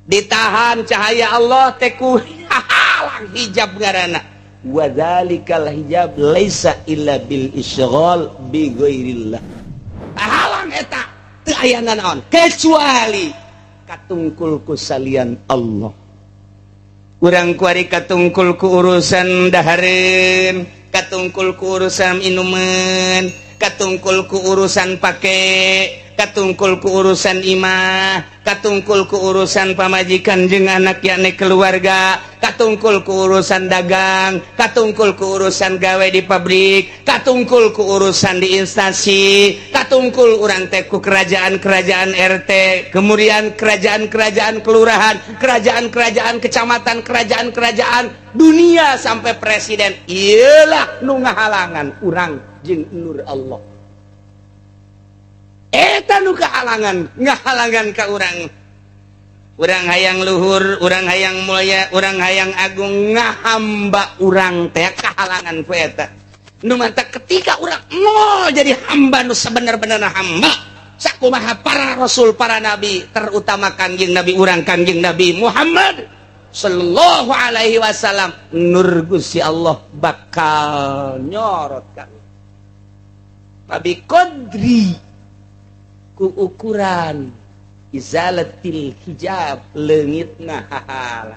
ditahan cahaya Allah teku halang hijab ngaranna wadzalikal hijab laisa illa bil isghal bi ghairillah halang eta teu aya naon kecuali katungkul ku salian Allah urang kuari katungkul ku urusan dahareun katungkul ku urusan inuman katungkul ku urusan pake katungkul ku urusan imah katungkul ku urusan pamajikan jeung anak yakni keluarga katungkul ku urusan dagang katungkul ku urusan gawe di pabrik katungkul ku urusan di instansi katungkul urang teh ku kerajaan-kerajaan RT kemudian kerajaan-kerajaan kelurahan kerajaan-kerajaan kecamatan kerajaan-kerajaan dunia sampai presiden iyalah nu ngahalangan urang jeung nur Allah eta nu ngahalangan ka urang hayang luhur urang hayang mulia urang hayang agung ngahamba urang teh kahalangan ku eta nu manta ketika urang mau jadi hamba nu sabener-benerna hamba sakumaha para rasul para nabi terutama kangjeng nabi urang kangjeng nabi Muhammad sallallahu alaihi wasallam nur Gusti Allah bakal nyorot ka babi qadri ku ukuran izalatil hijab leungitna hahala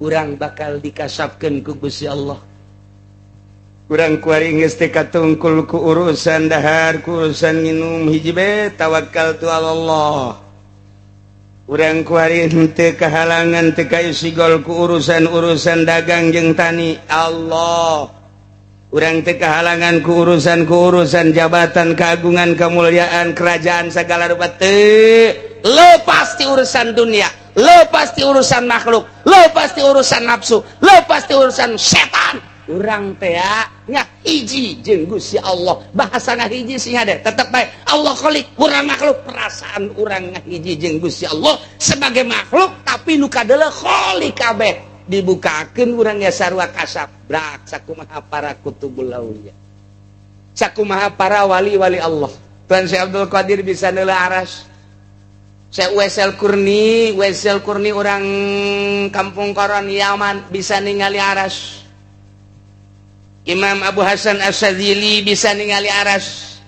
urang bakal dikasapkeun ku Gusti Allah urang kuari geus teh katungkul ku urusan dahar ku urusan minum hiji bae tawakkaltu Allah urang kuari teu kahalangan teu kasigol ku urusan dagang jeung tani Allah urang teu kahalangan ku urusan jabatan keagungan kemuliaan kerajaan segala rupa teu lepas ti urusan dunia lepas ti urusan makhluk lepas ti urusan nafsu lepas ti urusan setan urang teh nya hiji jeung Gusti Allah bahasana hiji sing hade tetep bae Allah khaliq urang makhluk perasaan urang hiji jeung Gusti Allah sebagai makhluk tapi nu kadeuleu khaliq kabeh dibukakeun urang nya sarua kasab brak sakumaha para kutubul auliya sakumaha para wali-wali Allah Tuan Syekh Abdul Qadir bisa neula aras Syekh Wesel Kurni urang Kampung Koron Yaman bisa ningali aras Imam Abu Hasan Asyadzili bisa ningali aras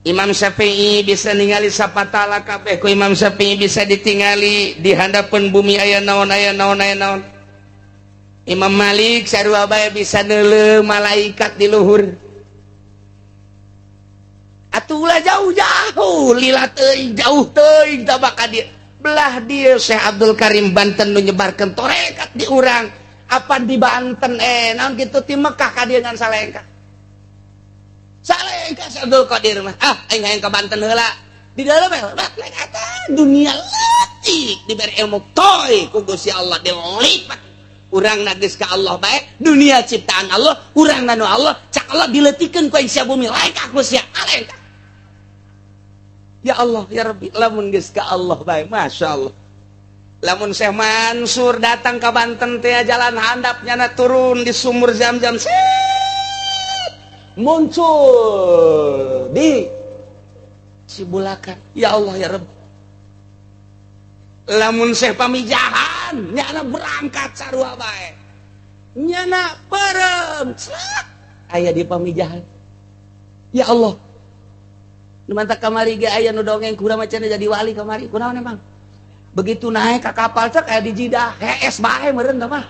Imam Syafi'i bisa ningali sapatala kabeh ku Imam Syafi'i bisa ditingali di handapeun bumi aya naon Imam Malik sarua bae bisa neuleuh malaikat di luhur atuh ulah jauh-jauh lila teuing jauh teuing tabak ka dieu belah dieu Syekh Abdul Karim Banten nu nyebarkeun tarekat di urang apa di Banten naon kitu ti Mekah ka dieu ngan salengka salengka Syekh Abdul Qadir mah aing hayang ka Banten heula di dalam naik atas dunia letik diberi ilmu toy ku Gusti Allah dilipat urang nagis ka Allah bae dunia ciptaan Allah urang nanu Allah cak Allah diletikeun ku sia bumi lain ka Gusti alengka ya Allah ya Rabbi lamun geus ka Allah bae masyaallah lamun Syekh Mansur datang ka Banten teh jalan handapnya na turun di sumur Zam-Zam muncul di Cibulakan ya Allah ya Rabbi lamun Syekh Pamijahan nyana berangkat sarua bae nyana perem aya di Pamijahan ya Allah nu mantap kamari ge aya nu dongeng kumaha macan jadi wali kamari kunaon emang begitu naik ke kapal cek kayak di Jidah hees bae meureun tah mah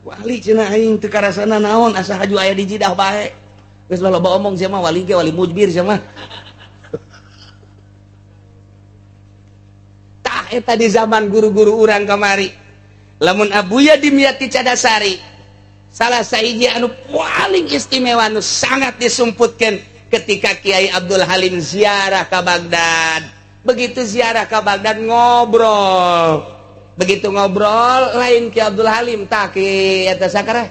wali cenah aing teu karasana naon asa haju aya di Jidah bae geus loba omong sia mah wali ge wali mujbir sia mah eta di zaman guru-guru urang kamari lamun abuya dimyati Cadasari salah sahiji anu paling istimewa anu sangat disumputkeun ketika Kiai Abdul Halim ziarah ke Baghdad begitu ziarah ke Baghdad ngobrol begitu ngobrol lain Kiai Abdul Halim tah ki eta sakara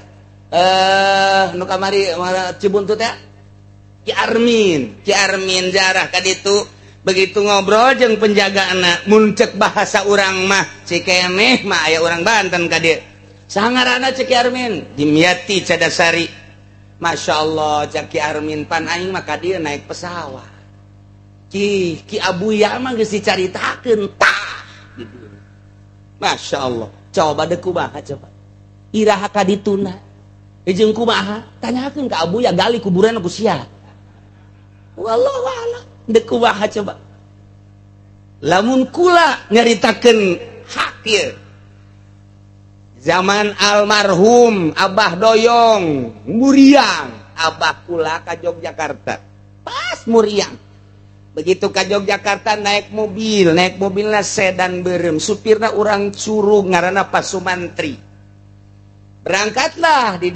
nu kamari Cibuntut ya Ki Armin ziarah ka ditu begitu ngobrol jeung penjagaana mun ceuk bahasa urang mah cikeneh mah aya urang Banten ka dieu saha ngaranna cek Ki Armin dimyati Cadasari Masya Allah cek Ki Armin pan aing mah ka dieu naik pesawat Ki Abuya mah geus dicaritakeun tah gitu. Masya Allah. Coba deh kumaha coba. Iraha kadituna. Jeung kumaha? Tanyakeun ka Abuya gali kuburan ku sia. Wallahu a'lam. Deh kumaha coba. Lamun kula nyaritakeun hak ieu. Zaman almarhum Abah Doyong Muriang, Abah kula ka Yogyakarta. Pas Muriang. Begitu ke Yogyakarta naik mobilnya sedan berem, supirna orang Curug ngaranna Pak Sumantri. Berangkatlah di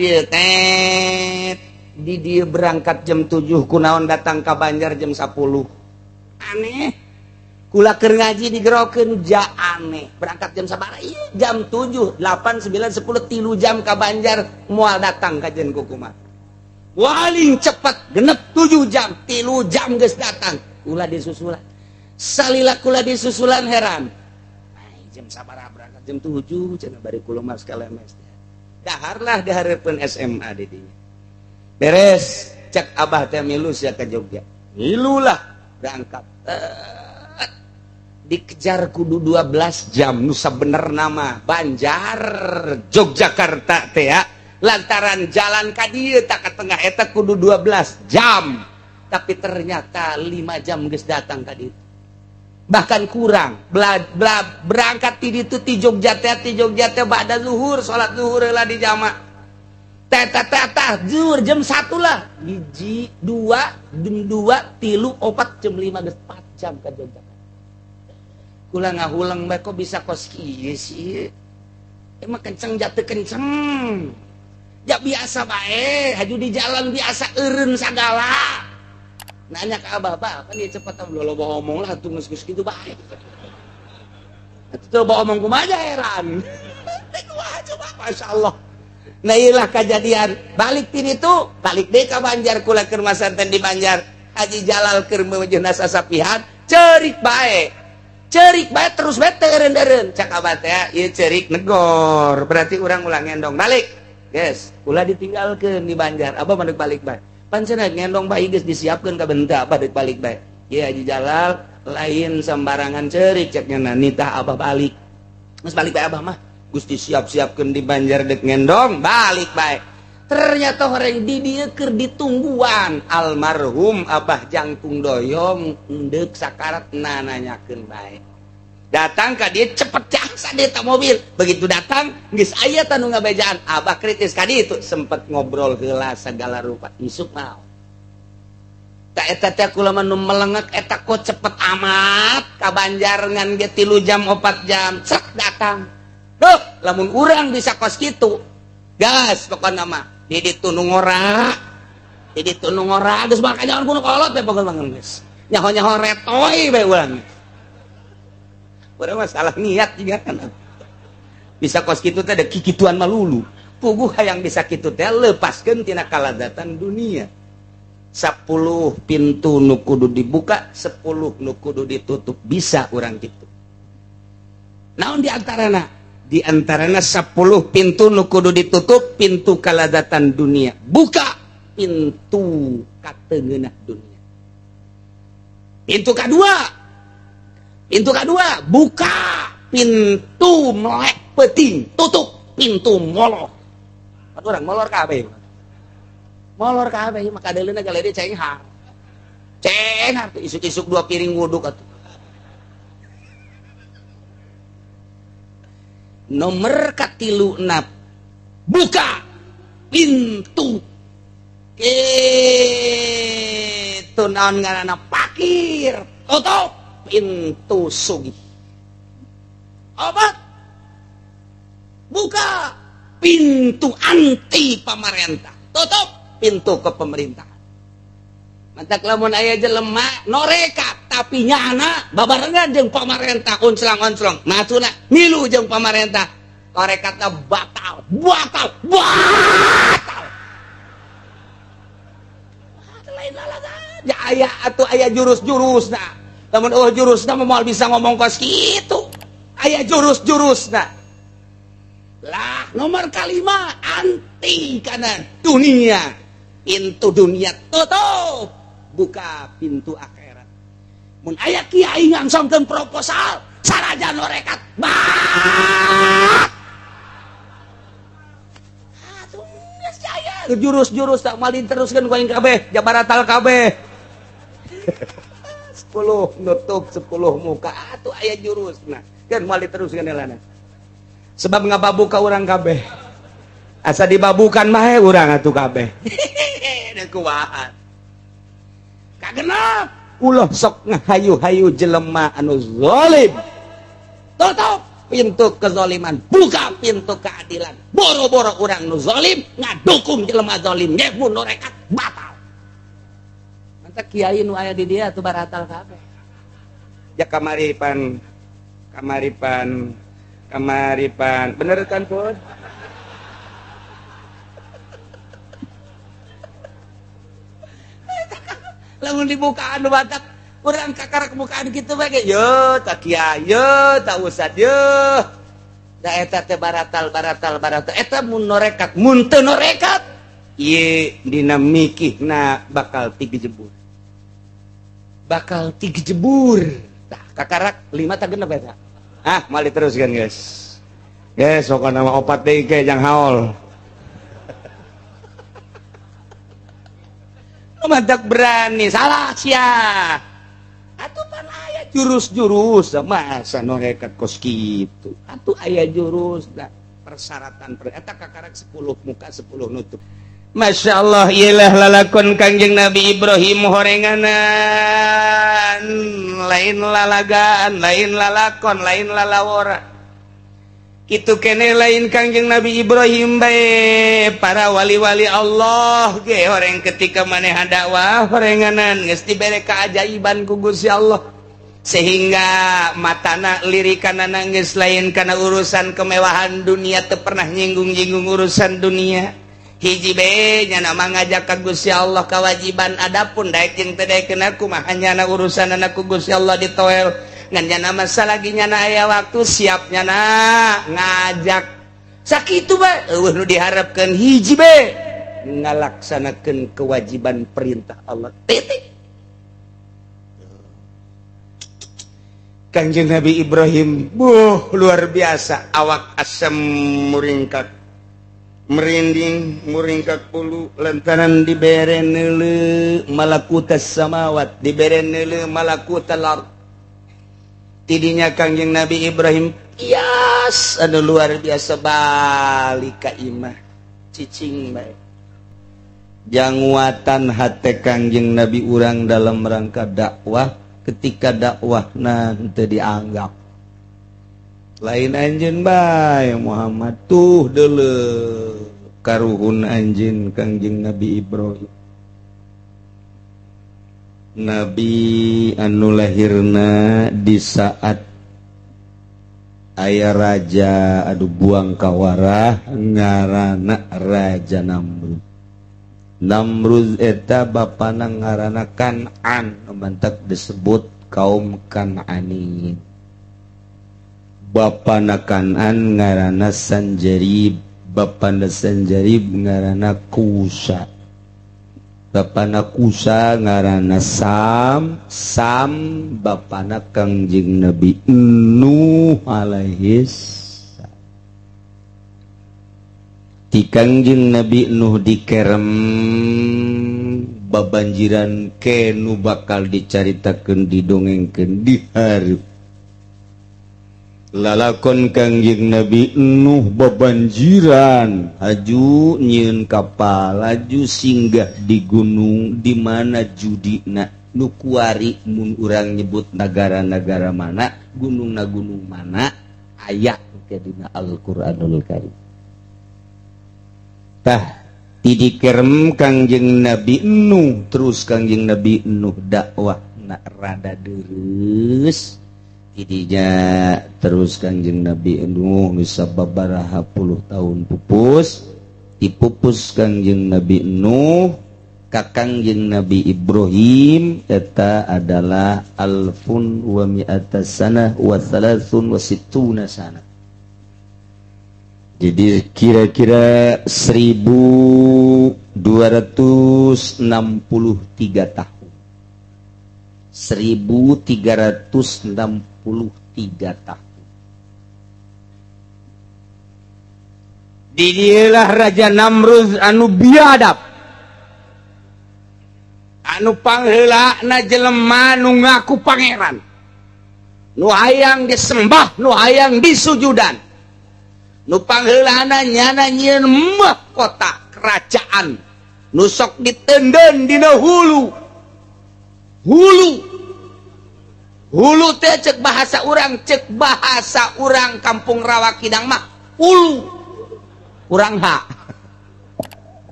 dia berangkat jam 7 kunaon datang ke Banjar jam 10. Aneh. Kula keur ngaji digerokeun ja aneh. Berangkat jam sabaraha? Iya, jam 7, 8, 9, 10 3 jam ke Banjar moal datang kajen kukumat. Waling cepat genep 7 jam, 3 jam geus datang. Kula disusulan. Salila kula disusulan heran. Ay, jam sabaraha berangkat jam 7 cenah bari kula mas kalemes. Daharlah dihareupeun SMA di dinya. Beres cek Abah teh milu sia ka Jogja. Milulah berangkat. Dikejar kudu 12 jam nu sabener nama Banjar Yogyakarta teh ya. Lantaran jalan ka dieu tak ka tengah eta kudu 12 jam. Tapi ternyata 5 jam geus datang tadi. Bahkan kurang. Berangkat ti ditu ti Jogja teh ba'da zuhur, salat zuhur heula di jama. Tah zuhur jam 1 lah. 1 2 jam 2 3 4 jam 5 geus 4 jam ka Jogja. Kula ngahulang bae kok bisa kos kieu sih. Emang kenceng jatuh kenceng. Ya biasa bae, haju di jalan biasa eureun sagala. Nanya ke Abah, kan dia cepat tahu lo bawa omong lah tuh ngus gitu baik. Itu tuh bawa omong kumaha aja heran. Wah coba masya Allah. Nah iyalah kejadian balik tin itu balik deh ke Banjar kula keur masanten di Banjar. Haji Jalal keur meujeuhna sasapihan cerik bae terus bae teureun-eureun cak Abah teh ieu cerik negor berarti urang ulang ngendong balik. Guys, kula ditinggalkeun di Banjar. Abah mandek balik bae. Pancena ngendong bayi geus disiapkeun ka benta apa deuk balik bae. Ieu Haji Jalal lain sembarangan cerik ceknya nitah Abah balik. Geus balik bae Abah mah. Gusti siap-siapkeun di Banjar deuk ngendong balik bae. Ternyata horeng di dieu keur ditungguan almarhum Abah Jangkung Doyong deuk sakarat nanyakeun bae. Datang ka dia cepet jasa dia tak mobil. Begitu datang geus aya tanu ngabejaan. Abah kritis ka ditu sempet ngobrol heula segala rupa. Isuk naon. Tak eta teh kula mah nu melengek eta kok cepet amat ka Banjar ngan ge 3 jam 4 jam cek datang. Duh, lamun urang bisa kos kitu. Gas pokona mah di ditu nu ngora. Di ditu nu ngora geus makanya kudu kolot teh pokona geus. Nyaho-nyaho retoy bae urang. Orang masalah niat juga kan. Bisa kos kitu teh ada kikituan malulu. Puguh hayang bisa kitu teh lepaskeun tina kaladatan dunia. 10 pintu nu kudu dibuka, 10 nu kudu ditutup. Bisa urang kitu. Naon di antarana? Di antarana 10 pintu nu kudu ditutup, pintu kaladatan dunia. Buka pintu kateungeunah dunia. Pintu kedua, buka pintu melek peting, tutup pintu molor. Orang molor kabeh. Molor kabeh maka deuleuna galede cenghar. Cenghar tuh isuk-isuk 2 piring wuduk atuh. Nomor katiluna buka pintu kitu naon ngaranna pakir, tutup pintu sugih. Obat buka pintu anti pemerintah, tutup pintu ke pemerintah. Mantak lamun aya jelema norekat tapi nyana babarengan jeung pemerintah onclang-onclong matuna milu jeung pemerintah norekatna batal. Lain lalaga aya atuh aya jurus-jurusna. Namun jurusna moal bisa ngomong kos kitu. Aya jurus-jurusna. Lah, nomor kalima anti kana dunia. Pintu dunia tutup. Buka pintu akhirat. mun aya kiai ngangsongkeun proposal saraja norekat bah atuh geus jaya jurus-jurus tak malin teruskeun ku aing kabeh jabaratal kabeh 10 nutup 10 muka atuh aya jurusna keun malin teruskeun elana sebab ngababu ka urang kabeh asa dibabukan mah urang atuh kabeh dan kuwahan kagenep ulah sok ngahayu-hayu jelema anu zalim tutup pintu kezaliman buka pintu keadilan boro-boro urang nu zalim ngadukung jelema zalim ge mun norekat batal mantap kiai nu aya di dieu atuh baratal kabeh ya kamaripan bener kan Pun lamun dibukaan nu batak urang kakara kebukaan kitu bae yo tak kiai yo tak ustad yo da eta teh baratal eta mun norekat mun teu norekat ieu dina mikihna bakal tigejebur tah kakarak 5 tah genep eta mali teruskeun guys sok nama opat deui ge jang haol mantak berani salah sia atuh pan aya jurus-jurus masa norekat kos kitu atuh aya jurus da persyaratan eta kakarak 10 muka 10 nutup Masya Allah ialah lalakon Kangjeng Nabi Ibrahim horenganan lain lalagaan lain lalakon lain lalawora kitu kene lain Kangjeng Nabi Ibrahim bae para wali-wali Allah ge horeng ketika maneh dakwah horenganan geus dibere keajaiban ku Gusti Allah sehingga matana lirikanana geus lain kana urusan kemewahan dunia teu pernah nyinggung-nyinggung urusan dunia hiji bae nya nama ngajak ka Gusti Allah kewajiban adapun daek jeung teu daekeun aku mah hanya urusanana ku Gusti Allah ditoel ngan nya masalah nya aya waktu siapnya ngajak sakitu bae eueuh nu diharapkeun hiji bae ngalaksanakeun kewajiban perintah Allah titik Kangjeng Nabi Ibrahim luar biasa awak asam muringkak merinding muringkak pulu lantaran dibere neuleuh malakutas samawat dibere neuleuh malakutal ard tidinya Kangjeng Nabi Ibrahim kias anu luar biasa balik ka imah cicing bae janguatan hate Kangjeng Nabi urang dalam rangka dakwah ketika dakwahna teu dianggap lain anjeun bae Muhammad tuh deuleu karuhun anjeun Kangjeng Nabi Ibrahim Nabi anu lahirna di saat aya raja adu buang kawarah ngaranna Raja Namrud eta bapana ngaranna Kan'an mantak disebut kaum Kan'anin bapana Kan'an ngaranna Sanjarib bapana Sanjarib ngaranna Kusa bapana Kusa ngaranna Sam bapana Kangjeng Nabi Nuh alaihis ti Kangjeng Nabi Nuh dikerem babanjiran kenu bakal dicaritakeun didongengkeun di hareup lalakon Kangjeng Nabi Nuh babanjiran haju nyieun kapal haju singgah di gunung di mana judina nu kuari mun urang nyebut negara-negara mana gunung mana aya ke dina Al-Qur'anul Karim tah didikerem Kangjeng Nabi Nuh terus Kangjeng Nabi Nuh dakwah nak rada deres tidinya terus Kangjeng Nabi Nuh bisa babaraha puluh tahun pupus dipupus Kangjeng Nabi Nuh ka Kangjeng Nabi Ibrahim eta adalah alfun wa mi'ata sanah wa thalathun wa sittuna sanah jadi kira-kira 1263 tahun 1363 tahun. Didilah Raja Namrud anu biadab, anu pangheulana jelema nu ngaku pangeran, nu hayang disembah, nu hayang disujudan, nu pangheulana nyana nyieun mahkota kerajaan, nu sok ditenden dina hulu teh cek bahasa urang kampung rawa kidang mah hulu urang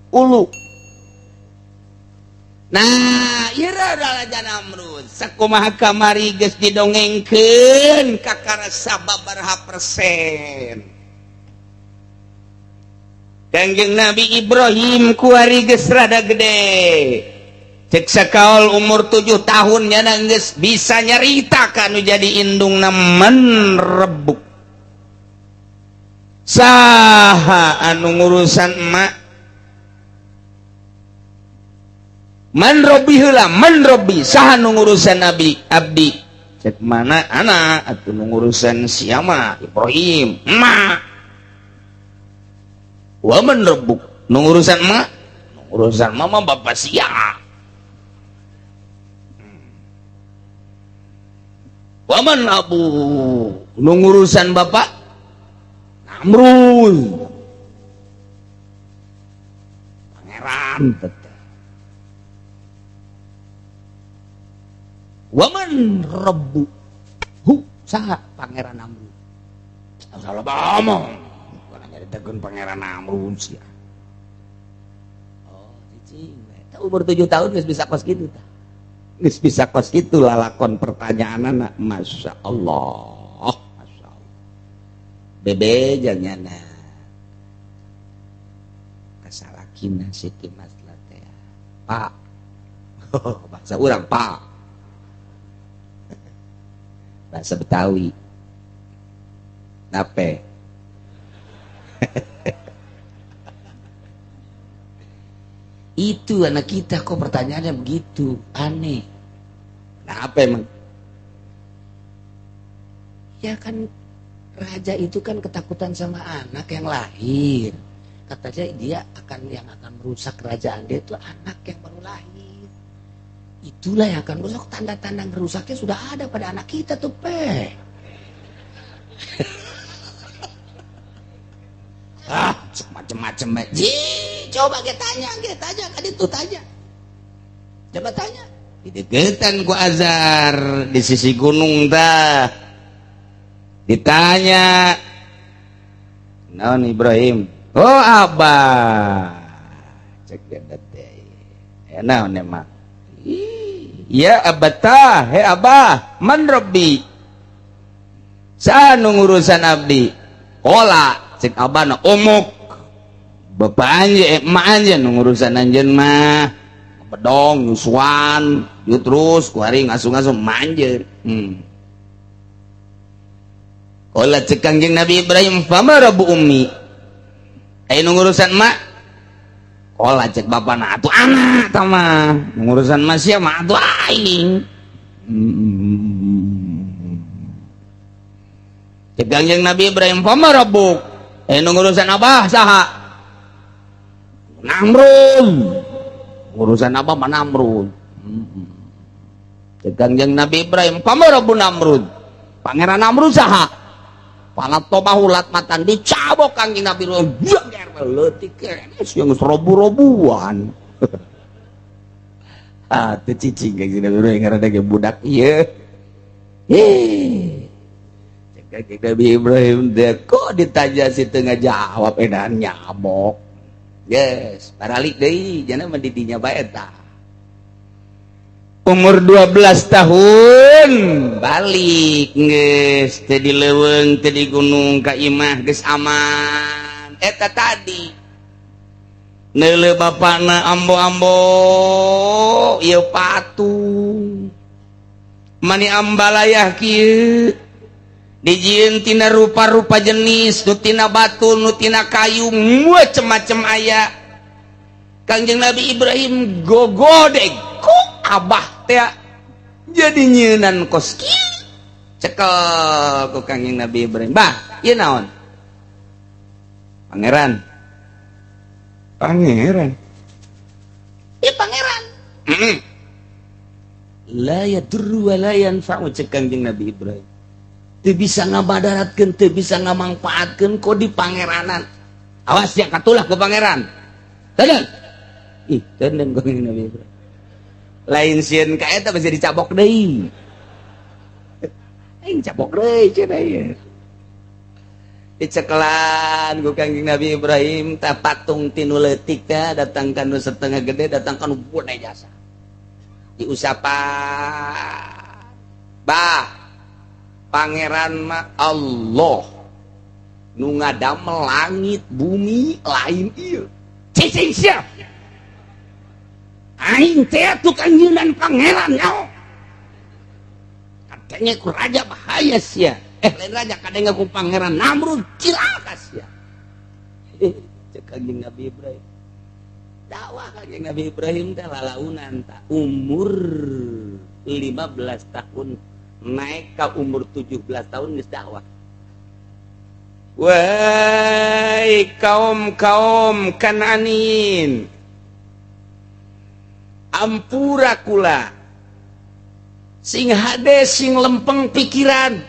ulu. Nah ieu Raja Namrud sakumaha kamari geus didongengkeun kakara sababaraha persen. Kangjeng Nabi Ibrahim kuari geus rada gede, cek sakaol umur 7 tahun nya geus bisa nyarita kanu jadi indungna menrebuk. Saha anu ngurusan emak? Man Robbi saha anu ngurusan Nabi abdi? Cek mana anak atuh nu ngurusan siapa? Ibrahim emak. Wa man rabbuk nu ngurusan emak? Nu ngurusan mama bapak sia. Wa man abu nu ngurusan bapak? Namrud pangeran teteh. Waman Rabbu saha pangeran Namrud. Salah ngomong kana nyaritakeun pangeran Namrud sia. Oh cicing eta umur 7 tahun geus bisa kos kitu tah. Geus bisa kos kitu lalakon pertanyaanana. Masya Allah. Bebe janyana kasalakina Siti Masla teh Pak. Bahasa urang Pak. Bahasa Betawi nape? Itu anak kita kok pertanyaannya begitu aneh. Nah apa emang? Ya kan raja itu kan ketakutan sama anak yang lahir. Katanya dia yang akan merusak kerajaan dia itu anak yang baru lahir. Itulah yang akan merusak. Tanda-tanda merusaknya sudah ada pada anak kita tuh pe. Macem-macem. Coba kita tanya kan itu tanya. Coba tanya. Di deketan ku Azhar di sisi gunung dah. Ditanya, naon Ibrahim? Oh Abah, cek dia teh. Naon emang? Ya Abah, he Abah, man Rabbi. Saha nu ngurusan abdi? Kola, cek Abah na omok. Bapak anje, emak anje nu ngurusan anjeun mah. Bedong, nyusuan, terus kuari ngasuh-ngasuh manjeun. Kala cek Kangjeng Nabi Ibrahim, fama rabbu ummi? Anu ngurusan mak? Kala cek bapana, atuh anak tama. Ngurusan mak sia mah atuh aing. Cek Kangjeng Nabi Ibrahim, fama rabbuk? Anu ngurusan abah saha? Namrud. Ngurusan abah mah Namrud. Cek Kangjeng Nabi Ibrahim, fama rabbu Namrud? Pangeran Namrud saha? Panatoba hulat matan dicabok Kangjeng Nabi janger leutik kenes yang robu-robuan. Teu cicing Kangjeng Nabi ngaranna ge budak ieu. Kangjeng Nabi Ibrahim teh kok ditanya si teu ngajawab edan nyabok. Yes, baralik deui jana mah di dinya bae eta. Umur 12 tahun balik geus teu di leuweung teu di gunung ka imah geus aman. Eta tadi neuleuh bapana ambo-ambo ieu patung mani ambalayah kieu dijieun tina rupa-rupa jenis nu tina batu nu tina kayu macem-macem aya. Kangjeng Nabi Ibrahim gogodeg kok abah teh jadi nyeunan kos cekel ku Kangjeng Nabi Ibrahim. Bah, ieu naon? Pangeran. Ieu pangeran. La yadurru wa la yanfa'u cek Kangjeng Nabi Ibrahim. Teu bisa ngabadaratkeun, teu bisa ngamangpaatkeun kok di pangeranan. Awas ya katulah ku pangeran. Tenan. Ih, tenan Kangjeng Nabi Ibrahim. Lain sieun ka eta bisa dicabok deui. Aing cabok deui cenah ieu. Dicekelan ku Kangjeng Nabi Ibrahim teh patung tinu leutik teh datang ka nu setengah gede, datang ka nu gede jasa. Diusapan. Bah, pangeran mah Allah nu ngadamel langit bumi lain ieu. Cicing sia. Aing teh tukang nyeunan pangeran nyaho. Katanya ku raja bahaya sia. Lain raja kadang ku pangeran Namrud cilaka sia. Cek Kangjeng Nabi Ibrahim. Dakwah Kangjeng Nabi Ibrahim teh lalaunan ta umur 15 tahun naik ka umur 17 tahun geus dakwah. Wahai kaum Kanaanin, ampura kula sing hade sing lempeng pikiran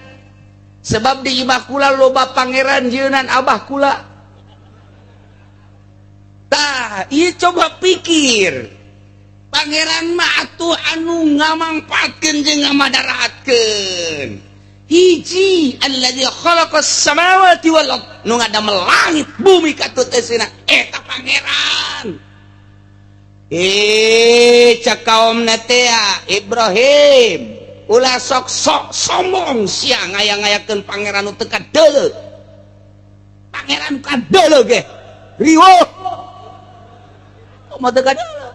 sebab di imah kula loba pangeran jeunan abah kula. Tah ieu coba pikir pangeran mah atuh anu ngamangpaatkeun jeung ngamadarahatkeun. Hiji alladzi khalaqas samawati wal ard nu ngadamel langit bumi katut eusina eta pangeran. Cak kaum natea Ibrahim ulah sok sombong sia ngayang-ngayakeun pangeran nu teu kadeuleu. Pangeran kadeuleu ge. Riweuh. Mah teu kadeuleu.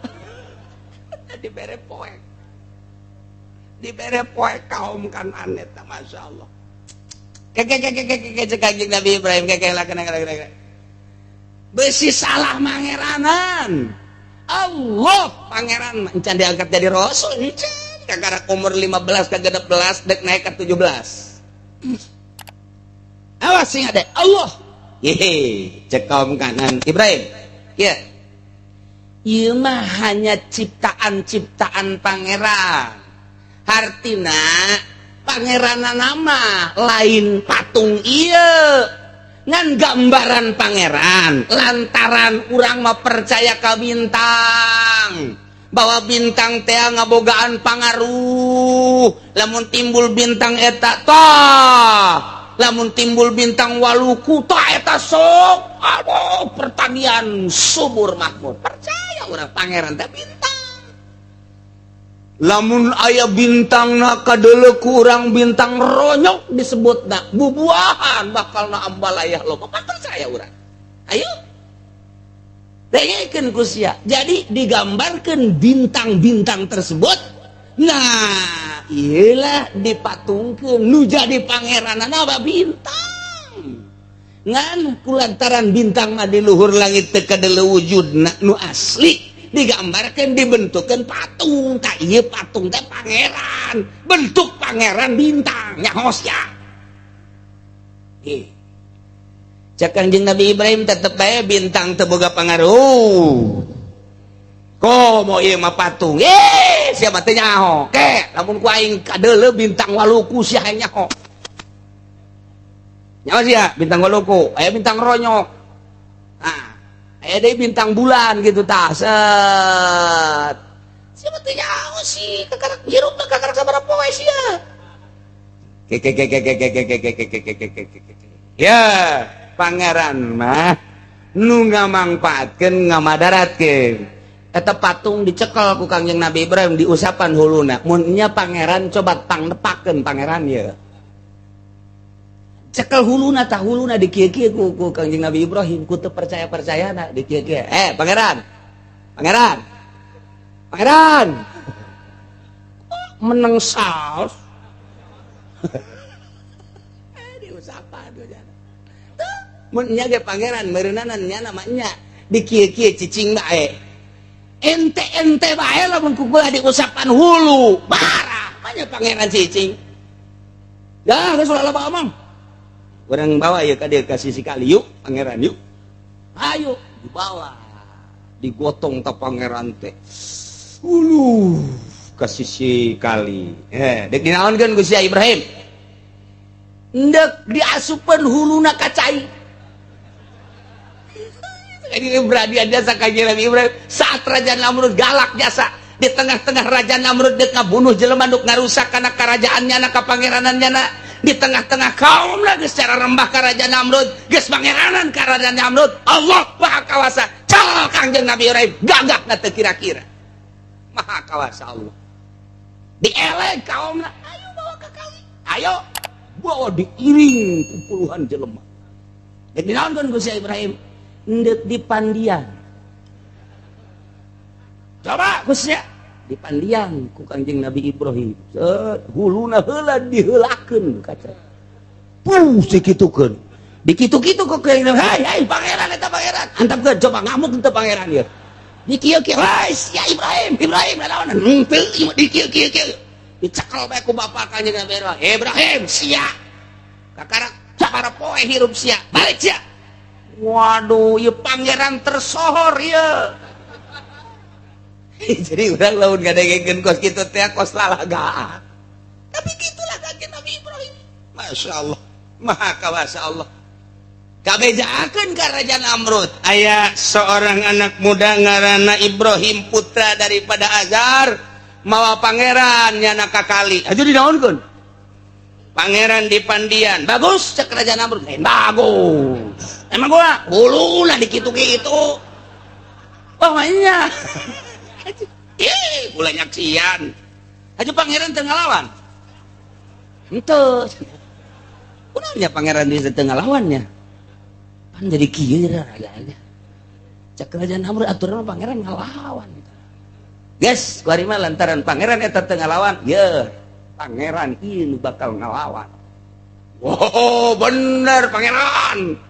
Dibere poek kaum Kanaan eta masyaallah. Cek Kangjeng Nabi Ibrahim keke. Besi salah mangeranan. Allah pangeran encan diangkat jadi rasul encan kagara umur 15 ke 16 dek naik ke 17. Awas sing ada Allah. Cek kaum Kanaan Ibrahim. Ya. Ieu mah hanya ciptaan-ciptaan pangeran. Hartina pangeranana mah lain patung ieu. Ngan gambaran pangeran lantaran urang mah percaya ka bintang bahwa bintang teh ngabogaan pangaruh lamun timbul bintang eta tah lamun timbul bintang waluku tah eta sok aduh pertanian subur makmur percaya urang pangeran teh bintang lamun aya bintang na kadeuleu ku urang bintang ronyok disebutna bubuahan bakalna ambalayah loba percaya urang ayo dengekeun ku sia jadi digambarkeun bintang-bintang tersebut nah iyalah dipatungkeun nu jadi pangeranana ba bintang ngan kulantaran bintang mah di luhur langit teu kadeuleu wujudna nu asli digambarkan dibentukkan patung tak iya patung teh pangeran bentuk pangeran bintang nyaos ya cek Kangjeng Nabi Ibrahim tetep bae bintang teu boga pangaruh komo ieu mah patung siapa teh nyaho ke lamun ku aing kadeuleu bintang waluku sia nyaho nyaho sia bintang waluku aya bintang ronyok ada bintang bulan gitu tah set siapa teh nyaho sih kakarak hirupna kakarak sabaraha poe sia ya pangeran mah nu ngamangpaatkeun ngamadaratkeun eta patung dicekel ku Kangjeng Nabi Ibrahim diusapan huluna mun nya pangeran coba pangnepakeun pangeran ye cekel huluna tah huluna dikieu-kieu ku Kangjeng Nabi Ibrahim ku teu percaya-percayana dikieu-kieu pangeran meneng saos diusapan dojana mun nya ge pangeran meureunana nya namanya dikieu-kieu cicing bae ente bae lamun ku diusapan hulu barah namanya pangeran cicing dah geus ulah loba omong urang bawa ya ka dieu ka sisi kali yuk pangeran yuk ayo dibawa digotong ta pangeran teh ka sisi kali dek dinaonkeun Gusti Ibrahim ndek diasupeun huluna ka cai ini beradian jasa kanjeng Nabi Ibrahim saat Raja Namrud galak jasa di tengah-tengah Raja Namrud dek ngabunuh jelema nu ngarusak kana karajaannya na kapangeranannya na di tengah-tengah kaum lagi secara rembah ka Raja Namrud geus pangeranan ka Raja Namrud Allah Maha Kawasa cal kanjeng Nabi Ibrahim gagah na teu kira-kira Maha Kawasa Allah dielek kaumna ayo bawa ke kali ayo bawa diiring ku puluhan jelema dek dinaonkeun Gusti Ibrahim ndek di pandian coba Gusnya di pandian ku kanjeng Nabi Ibrahim huluna heula diheulakeun kaca sikitukeun dikitu-kitu kok hai pangeran eta pangeran antapkeun coba ngamuk teu pangeran ieu di kieu-kieu ya Ibrahim naon henteu di kieu-kieu dicekel bae ku bapa kanjeng Nabi Ibrahim sia kakarak sabaraha poe hirup sia balik sia waduh, ya pangeran tersohor ya. Jadi orang laun ngadengkeun kos kitu teh kos lalagaan. Tapi gitulah kanjeng Nabi Ibrahim. Masya Allah, Maha Kawasa Allah. Kabejaakeun ka Raja Namrud. Aya seorang anak muda ngaranna Ibrahim putra daripada Azar mawa pangeran nyana ka kali. Aju dinaonkeun? Pangeran di pandian. Bagus cek Raja Namrud. Bagus. Emang gua bulu lah dikitu-kitu. Wah mainnya. Gula nyaksian. Aja pangeran teu ngalawan. Henteu. Kunaonnya pangeran di teu ngalawannya. Pan jadi kieu raga-raga. Cek Raja Namrud aturan pangeran ngalawan. Guys, kuari mah lantaran pangeran eta teu ngalawan, ye. Pangeran ieu bakal ngalawan. Wow, bener pangeran.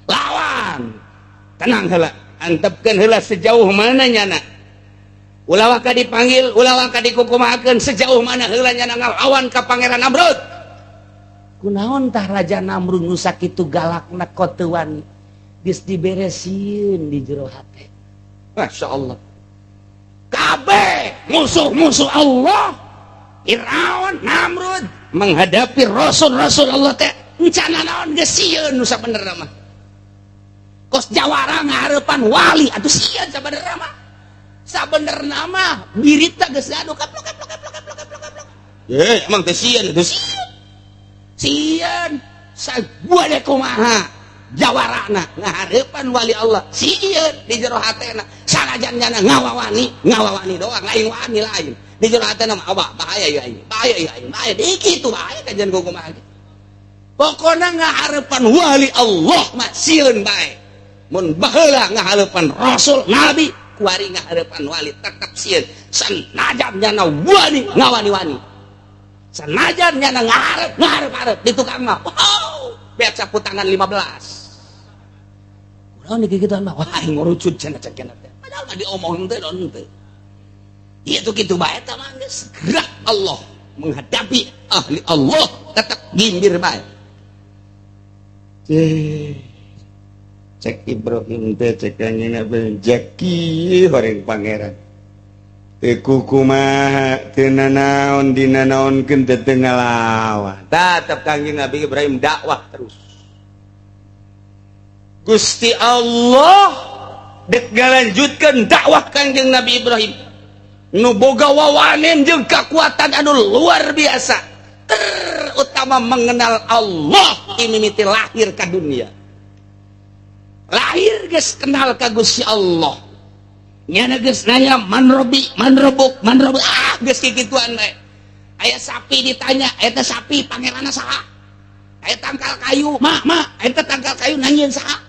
Lawan tenang heula antepkeun heula sejauh mana nyana ulah ka dipanggil ulah ka dikukumakeun sejauh mana heula nyana ngalawan ka pangeran Namrud kunaon tah Raja Namrud nu sakitu galakna kotuan geus diberesieun di jero hate Masya Allah kabeh musuh-musuh Allah Firaun Namrud menghadapi rasul-rasul Allah teh encana naon geus sieun nu sabenerna mah kos jawara ngahareupan wali atuh sieun sabenerna mah sabenerna mah birita geus gaduh kaplok emang teh sieun sieun sagua deh kumaha jawarana ngahareupan wali Allah sieun di jero hatena sanajan nyana ngawawani doang lain wani lain di jero hatena mah bahaya ya ini bahaya dikitu bahaya kajian kumaha pokona ngahareupan wali Allah mah sieun bae mun baheula ngahareupan rasul nabi kuari ngahareupan wali tetep sieun sanajan nyana wani ngawani-wani sanajan nyana ngarep di tukang mah wow beak sapu tangan 15 urang dikikituan mah wah ngurucut cenah cenah teh padahal mah diomongin teh don teh ieu tuh kitu bae tah mah geus gerak Allah menghadapi ahli Allah tetep gimbir bae cek Ibrahim teh cek kanjeng Nabi jaki horeng pangeran teu kumaha teu nanaon dinanaonkeun teu ngalawan tetep kanjeng Nabi Ibrahim dakwah terus Gusti Allah dek ngalanjutkeun dakwah kanjeng Nabi Ibrahim nu boga wawanen jeung kakuatan anu luar biasa terutama mengenal Allah imimiti lahir ka dunia lahir geus kenal ka Gusti Allah nyana geus nanya man robuk geus kikituan bae aya sapi ditanya eta sapi pangeranna saha aya tangkal kayu mak eta tangkal kayu nanyeun saha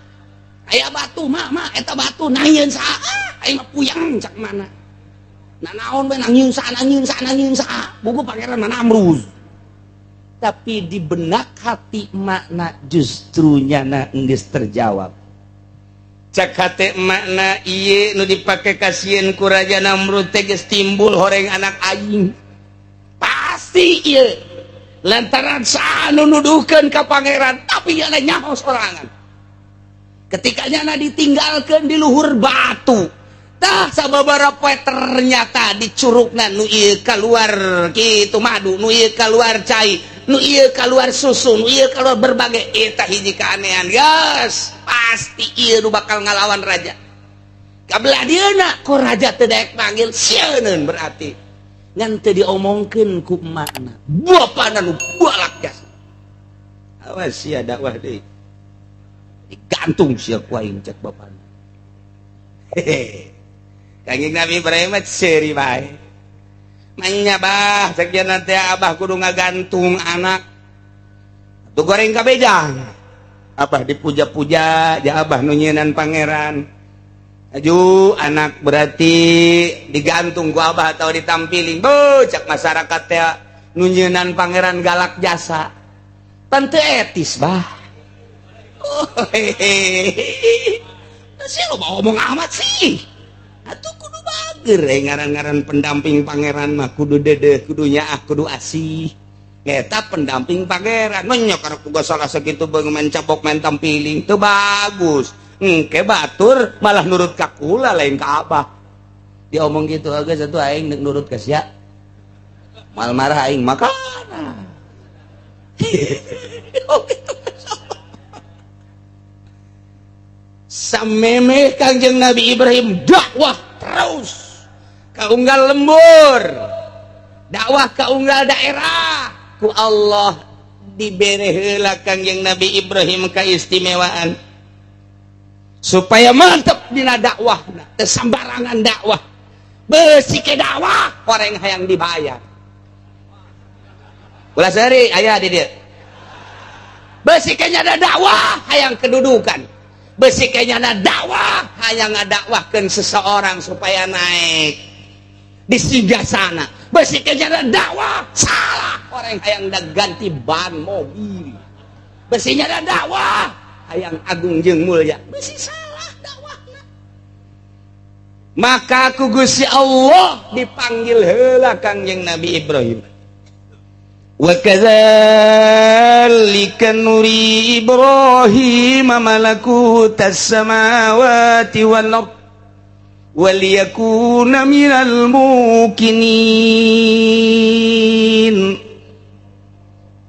aya batu mak eta batu nanyeun saha aya mah puyang cak mana nanaon bae nanyeun saha buku pangeran Namrud tapi di benak hati makna justru nyana geus terjawab cak hate makna ieu nu dipake kasieun ku Raja Namrud teh geus timbul horeng anak aing pas pasti ieu lantaran saanu nuduhkeun ka pangeran tapi yana nyaho sorangan ketika nyana ditinggalkeun di luhur batu tah sababaraha poe ternyata di curugna nu ieu keluar kitu madu nu ieu keluar cai nu ieu keluar susu nu ieu keluar berbagai eta hiji keanehan geus pasti ieu nu bakal ngalawan raja kabelah dieuna ku raja teu daek manggil sieun berarti ngan teu diomongkeun ku emakna bapana nu balak jasa awas sia dakwah deui digantung sia ku aing cek bapana hehe Kangjeng Nabi Ibrahim seuri bae manya bah cek janna teh abah kudu ngagantung anak atuh goreng kabejang abah dipuja-puja ja abah nu nyieunnan pangeran aju anak berarti digantung ku abah atau ditampilin cak masyarakat teh nu nyieunnan pangeran galak jasa pan teu etis bah sih lo mau ngomong amat sih atuh kudu bager ngaran-ngaran pendamping pangeran mah kudu dedeh kudu nyaah kudu asih eta pendamping pangeran nya karena kudu salah sakitu beung main cabok main tampiling teu bagus engke batur malah nurut ka kula lain ka abah diomong gitu geus atuh aing neuk nurut ka sia mal marah aing makana samemeh Kangjeng Nabi Ibrahim dakwah terus ka unggal lembur dakwah ka unggal daerah ku Allah dibere heula Kangjeng Nabi Ibrahim kaistimewaan supaya mantep dina dakwahna teu sambarangan dakwah beusi ke dakwah orang hayang dibayar ulah seuri aya di dieu beusi ke nyada dakwah hayang kedudukan beusi ke nyada dakwah hayang ngadakwahkeun seseorang supaya naik di singgasana beusi ke nyada dakwah salah orang hayang da ganti ban mobil beusi nyada dakwah hayang agung jeung mulya beusi salah dakwahna maka ku Gusti Allah dipanggil heula Kangjeng Nabi Ibrahim wa kadzalika nuri Ibrahim malakutas samawati wal ard waliyakuna minal mukinin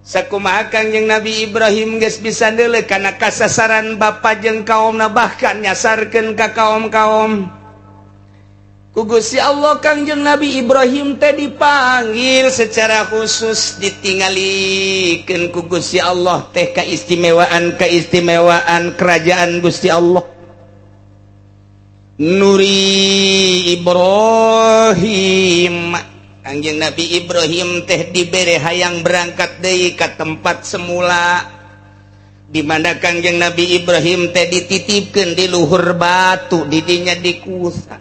sakumaha Kangjeng Nabi Ibrahim geus bisa deuleu kana kasasaran bapa jeung kaumna bahkan nyasarkeun ka kaum-kaum ku Gusti Allah Kangjeng Nabi Ibrahim teh dipanggil secara khusus ditinggalikeun ku Gusti Allah teh kaistimewaan kerajaan Gusti Allah nuri Ibrahim Kangjeng Nabi Ibrahim teh dibere hayang berangkat deui ka tempat semula di mana Kangjeng Nabi Ibrahim teh dititipkeun di luhur batu di dinya dikusa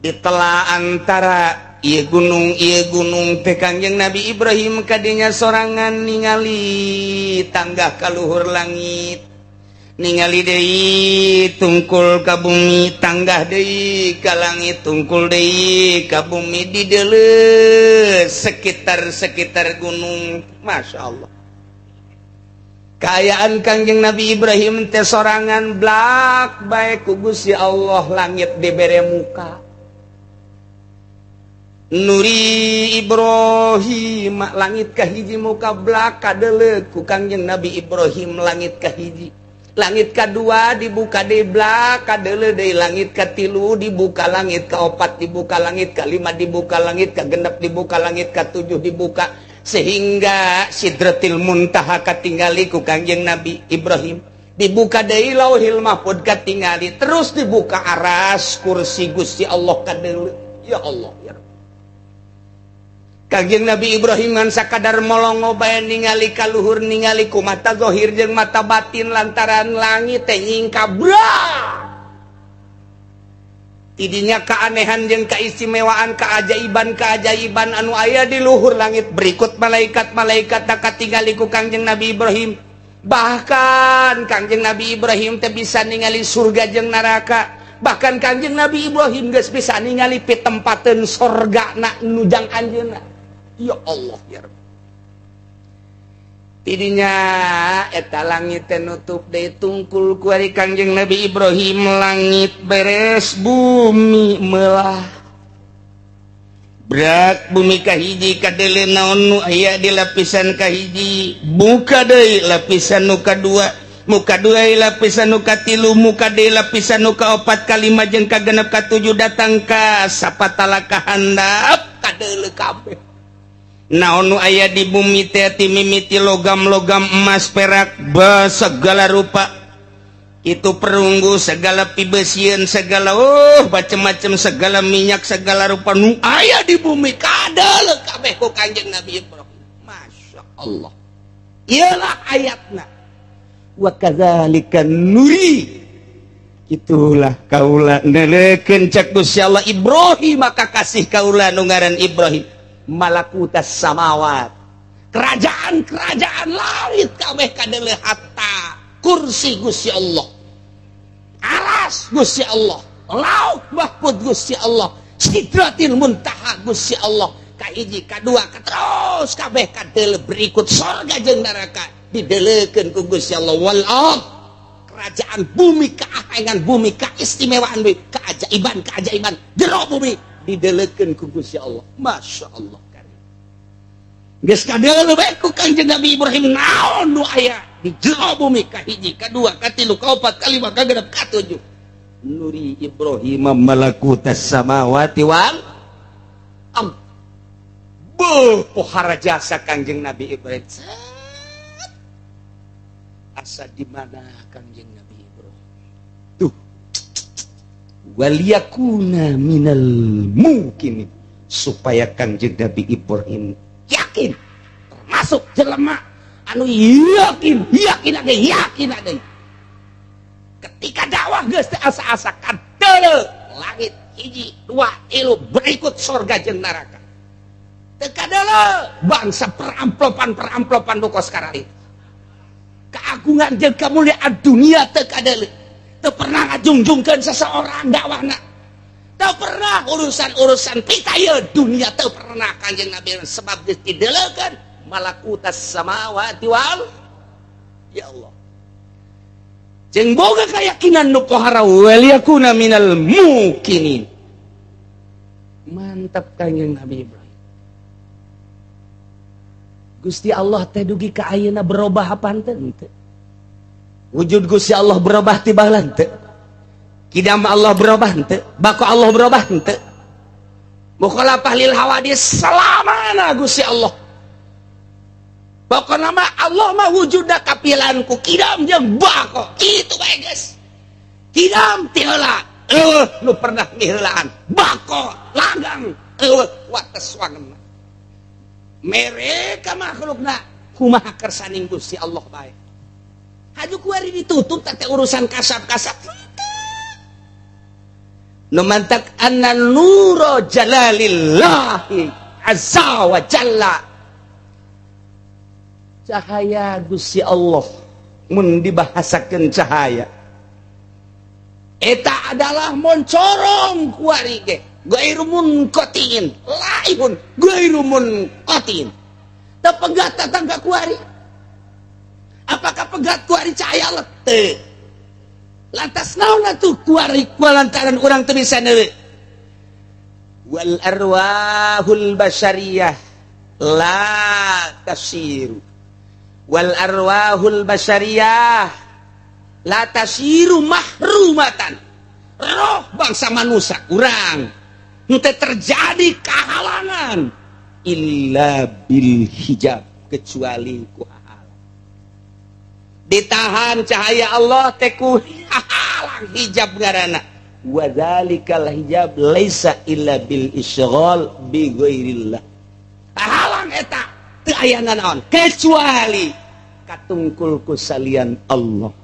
di tela antara ieu gunung teh Kangjeng Nabi Ibrahim kadinya sorangan ningali tangga ka luhur langit ningali deui tungkul ka bumi tanggah deui ka langit tungkul deui ka bumi di deuleu sekitar gunung Masya Allah kaayaan Kangjeng Nabi Ibrahim teh sorangan blak bae ku Gusti Allah langit dibere muka nuri Ibrahim langit kahiji muka blak kadeuleu ku Kangjeng Nabi Ibrahim langit kahiji langit kedua dibuka di blak kadeuleu deui langit katilu dibuka langit kaopat dibuka langit kalima dibuka langit kagenep dibuka langit katujuh dibuka sehingga Sidratil Muntaha katingali ku Kangjeng Nabi Ibrahim dibuka deui Lauhil Mahfuz katingali terus dibuka aras kursi Gusti Allah kadeuleu ya Allah ya Rabbi Kangjeng Nabi Ibrahim ngan sakadar molongo bae ningali ka luhur ningali ku mata zahir jeung mata batin lantaran langit teh nyingkabrak tidinya keanehan jeung keistimewaan keajaiban anu aya di luhur langit berikut malaikat-malaikat tak katingali ku Kangjeng Nabi Ibrahim bahkan Kangjeng Nabi Ibrahim teh bisa ningali surga jeung neraka bahkan Kangjeng Nabi Ibrahim geus bisa ningali pitempateun sorgana nujang anjeunna ya Allah ya Rabbi. Tidinya eta langit teh nutup deui tungkul ku ari Kangjeng Nabi Ibrahim, langit beres bumi meulah. Berat bumi kahiji kadele naon nu aya di lapisan kahiji, buka deui lapisan nu kadua, muka dua lapisan nu katilu, muka deui lapisan nu kaopat, kalima jeung kagenep katujuh datang ka sapatala kahandap kadele kabeh. Naon nu aya di bumi teh ti mimiti logam-logam emas perak segala rupa, itu perunggu segala pibesieun segala macam-macam segala minyak segala rupa nu aya di bumi kadal kabeh ku Kanjeng Nabi Ibrahim. Masya Allah, ialah ayatna wa kadzalika nuri, itulah kaula nelekeun cak Gusti Allah Ibrahim maka kasih kaula nu ngaran Ibrahim malakutas samawat, kerajaan-kerajaan langit kabeh kadele hatta kursi Gusti Allah, aras Gusti Allah, lauk mahfud Gusti Allah, sidratil muntaha Gusti Allah, kahiji kadua terus kabeh kadele berikut surga jeung neraka didelekeun ku Gusti Allah. Wal kerajaan bumi, keahengan bumi, keistimewaan bumi, keajaiban jero bumi didelekeun ku Gusti Allah. Masya Allah kan geus kadele bae ku Kanjeng Nabi Ibrahim naon nu aya di jero bumi, kahiji kadua katilu kaopat kalima kagenep katujuh. Nuri Ibrahim malakutas samawati wal ardh. Pohara jasa Kanjeng Nabi Ibrahim asa di mana Kanjeng Nabi Ibrahim tuh waliyakuna minal mungkin, supaya Kanjeng Nabi Ibrahim yakin termasuk jelema anu yakin ade ketika dakwah geus teh asa-asa kadele langit hiji dua tilu berikut surga jeung neraka teu kadele bangsa peramplopan nu kos karari keagungan jeung kamuliaan dunia teu kadele, teu pernah ngajungjungkeun seseorang dakwahna, teu pernah urusan pitaya dunia teu pernah Kanjeng Nabi, sebab didelekeun malakutas samawati wal ya Allah. Jeung boga keyakinan nu pohara wal yakuna minal mukinin. Mantap Kanjeng Nabi Ibrahim. Gusti Allah teh dugi ka ayeuna berubah apa henteu? Wujud Gusti Allah berubah ti baheula henteu? Kidam Allah berubah henteu? Bako Allah berubah henteu? Mukhalafah lil hawadis selamana Gusti Allah. Pokona mah Allah mah wujudna kapilanku kidam jeung bako. Kitu bae geus. Kidam ti heula, nu pernah miheulaan. Bako langgang wates wangeuna. Mereka makhlukna kumaha kersaning Gusti Allah bae. Haju kuari ditutup teh urusan kasab-kasab. Nu mantak anna nuro jalalillahi azza wa jalla. Cahaya Gusti Allah mun dibahasakeun cahaya eta adalah moncorong kuari ge gairu munqatiin, laibun gairu munqatiin. Teu pegat datang ka kuari. Apakah pegat kuari cahaya lete? Lantas naon atuh kuari kualantaran urang teu bisa neueuh? Wal arwahul basyariyah la tasiru. Wal arwahul basyariyah la tasiru mahrumatan. Roh bangsa manusia urang teu terjadi kehalangan illa bil hijab, kecuali ku halang. Ditahan cahaya Allah teh ku halang hijab ngaranna. Wa dzalikal hijab laisa illa bil isghal bi ghairillah. Halang eta teu aya naon kecuali katungkul ku salian Allah.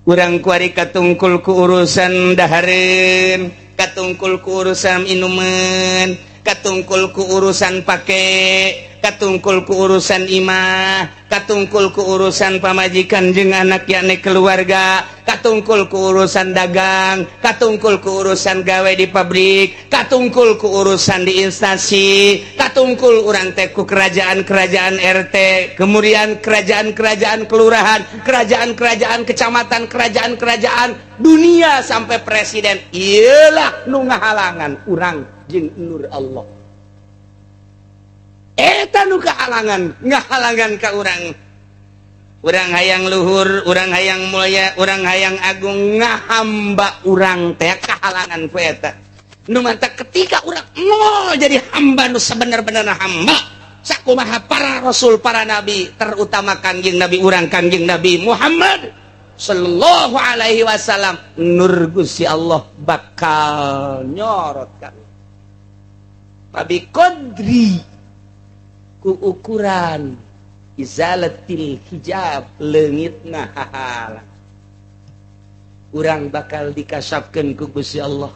Urang kuari katungkul ku urusan dahareun, katungkul ku urusan inuman, katungkulku urusan pakai, katungkulku urusan imah, katungkulku urusan pamajikan jeung anak yakni keluarga, katungkulku urusan dagang, katungkulku urusan gawe di pabrik, katungkulku urusan di instansi, katungkul urang teh ku kerajaan-kerajaan RT, kemudian kerajaan-kerajaan kelurahan, kerajaan-kerajaan kecamatan, kerajaan-kerajaan dunia sampai presiden. Iyalah nu ngahalangan urang jeung nur Allah. Eta nu ngahalangan ka urang. Urang hayang luhur, urang hayang mulia, urang hayang agung, ngahamba urang teh kahalangan ku eta. Nu mantap ketika urang nol jadi hamba nu sabener-benerna hamba. Sakumaha para rasul, para nabi, terutama kangjeng nabi urang kangjeng Nabi Muhammad sallallahu alaihi wasallam, nur Gusti Allah bakal nyorot kami. Tapi kodri ku ukuran izalatil hijab leungitna hahalang urang bakal dikasapkeun ku Gusti Allah.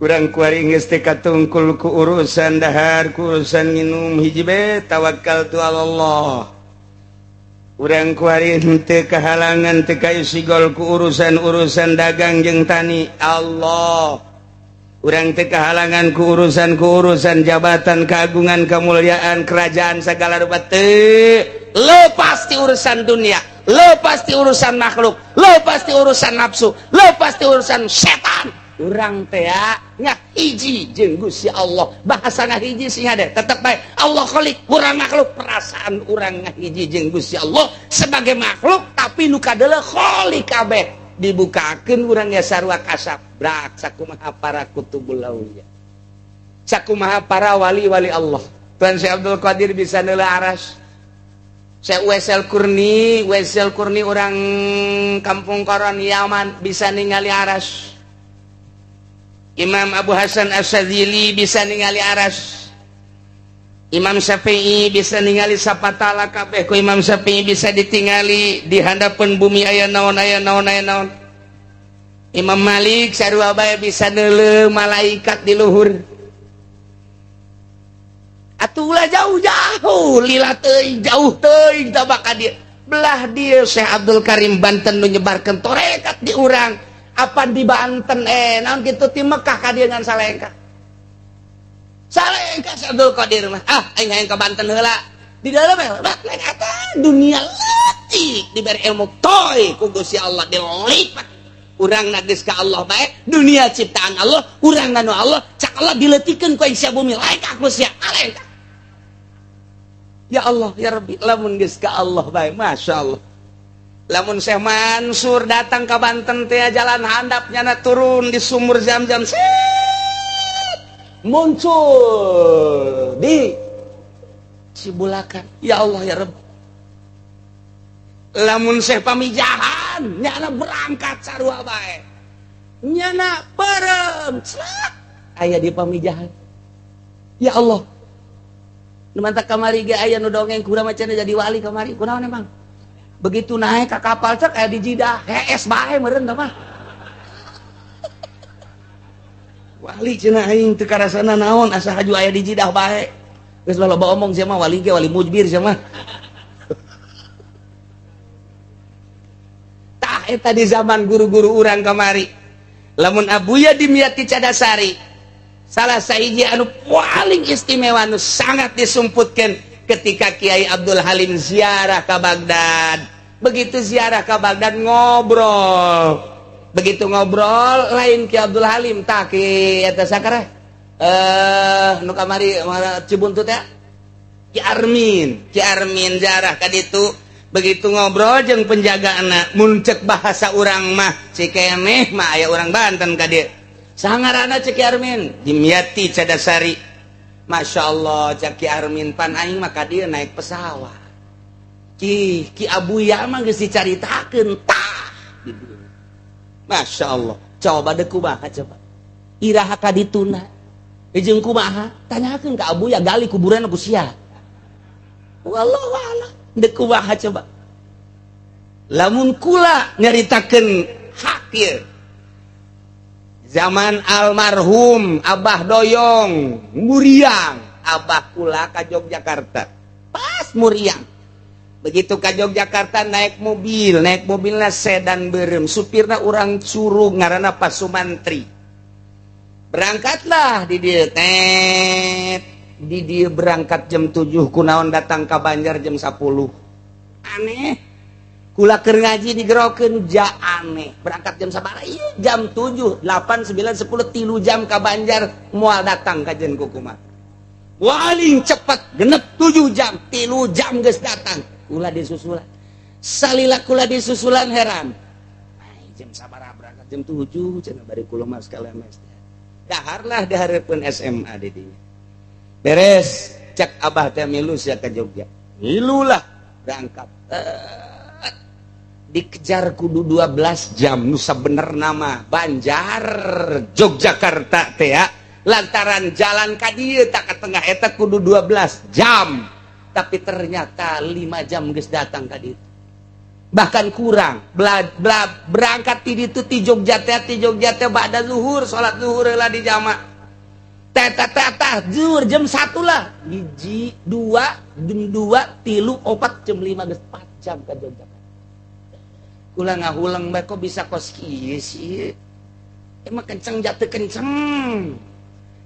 Urang kuari geus teh katungkul ku urusan dahar, ku urusan nginum hiji bae tawakkaltu Allah. Urang kuari teu kahalangan teu kasigol ku urusan dagang jeung tani Allah. Urang teu kahalangan ku urusan jabatan, keagungan, kemuliaan, kerajaan segala rupa teu. Lepas ti urusan dunia, lepas ti urusan makhluk, lepas ti urusan nafsu, lepas ti urusan setan. Urang teh nya hiji jeung Gusti Allah. Bahasa ngahiji sih ada, tetep bae Allah khaliq, urang makhluk. Perasaan urang ngahiji jeung Gusti Allah sebagai makhluk, tapi nu kadeuleu khaliq kabeh. Dibukakeun urang ya sarua kasap brak sakumaha para kutubul auliya, sakumaha para wali-wali Allah. Tuan Syekh Abdul Qadir bisa neula aras, Syekh Wesel Kurni urang Kampung Koron Yaman bisa ningali aras, Imam Abu Hasan Asyadzili bisa ningali aras, Imam Syafi'i bisa ningali sapatala kabeh ku Imam Syafi'i bisa ditingali di handapeun bumi aya naon. Imam Malik sarua bae bisa neuleuh malaikat di luhur. Atuh ulah jauh-jauh lila teuing jauh teuing tabak ka dieu. Belah dieu Syekh Abdul Karim Banten nu nyebarkeun tarekat di urang. Apa di Banten naon kitu ti Mekah ka dieu ngan salengka. Salengka Syekh Abdul Qadir mah aing hayang ka Banten heula. Di dalam lain eta dunia leutik diberi ilmu toy ku Gusti Allah dilipat. Urang nagis ka Allah bae, dunia ciptaan Allah, urang nganu Allah, cak Allah dileutikeun ku sia bumi lain ka Gusti Allah. Ya Allah, ya Rabbi, lamun geus ka Allah bae, masyaallah. Lamun Syekh Mansur datang ke Banten teh jalan handapnya turun di sumur Zam-Zam muncul di Cibulakan. Ya Allah ya Rabb. Lamun Syekh pamijahan nyana berangkat sarua bae. Nyana bareng aya di pamijahan. Ya Allah. Nu mantap kamari ge aya nu dongeng kumaha macana jadi wali kamari. Kunaon emang? Begitu naik ke kapal cek aya di Jidah, hees bae meureun tah mah. Wali cenah aing teu karasana naon asa haju aya di Jidah bae. Geus loba omong sia mah wali ge wali mujbir sia mah. Tah eta di zaman guru-guru urang kamari. Lamun Abuya Dimyati Cadasari salah sahiji anu paling istimewa anu sangat disumputkeun ketika Kiai Abdul Halim ziarah ke Baghdad. Begitu ziarah ke Baghdad ngobrol. Begitu ngobrol lain Kiai Abdul Halim tah ki eta sakara nu kamari Cibuntut ya. Ki Armin ziarah ka ditu. Begitu ngobrol jeung penjagaana mun ceuk bahasa urang mah cikeneh mah aya urang Banten ka dieu. Sangarana cek Ki Armin Dimyati Cadasari. Masya Allah cek Ki Armin pan aing mah ka dieu naik pesawat. Ki Abuya mah geus dicaritakeun tah. Masya Allah. Coba deuk kumaha coba. Iraha ka dituna. Jeung kumaha? Tanyakeun ka Abuya gali kuburan ku sia. Wallahu a'lam. Deuk kumaha coba. Lamun kula nyaritakeun hak ieu. zaman almarhum Abah Doyong Muriang, Abah pula ka Yogyakarta pas Muriang. Begitu ka Yogyakarta naik mobilnya sedan berem, supirna orang suruh ngaranna Pak Sumantri. Berangkatlah di dia berangkat jam 7 kunaon datang ke Banjar jam 10. Aneh. Kula keur ngaji digerokeun ja aneh. Berangkat jam sabaraha? Ieu jam 7, 8, 9, 10 3 jam ka Banjar moal datang kajen kukumat. Waling cepet genep 7 jam, 3 jam geus datang. Kula disusulan. Salila kula disusulan heran. Ay, jam sabaraha berangkat jam 7 cenah bari kula mah sekalian mes. Daharlah dahareupkeun SMA di dieu. Beres cek Abah teh milu sia ka Jogja. Milulah berangkat. Dikejar kudu 12 jam nusa bener nama Banjar Yogyakarta teh ya. Lantaran jalan ka dieu tak ka tengah eta kudu 12 jam. Tapi ternyata 5 jam geus datang ka dieu. Bahkan kurang. Berangkat ti ditu ti Jogja teh ba'da zuhur, salat zuhur heula di jama. Teh zuhur jam 1 lah. 1 2 jam 2 3 4 jam 5 geus 4 jam ka Jogja. Kula ngahulang bae kok bisa kos kieu sih. Emang kenceng jatuh kenceng.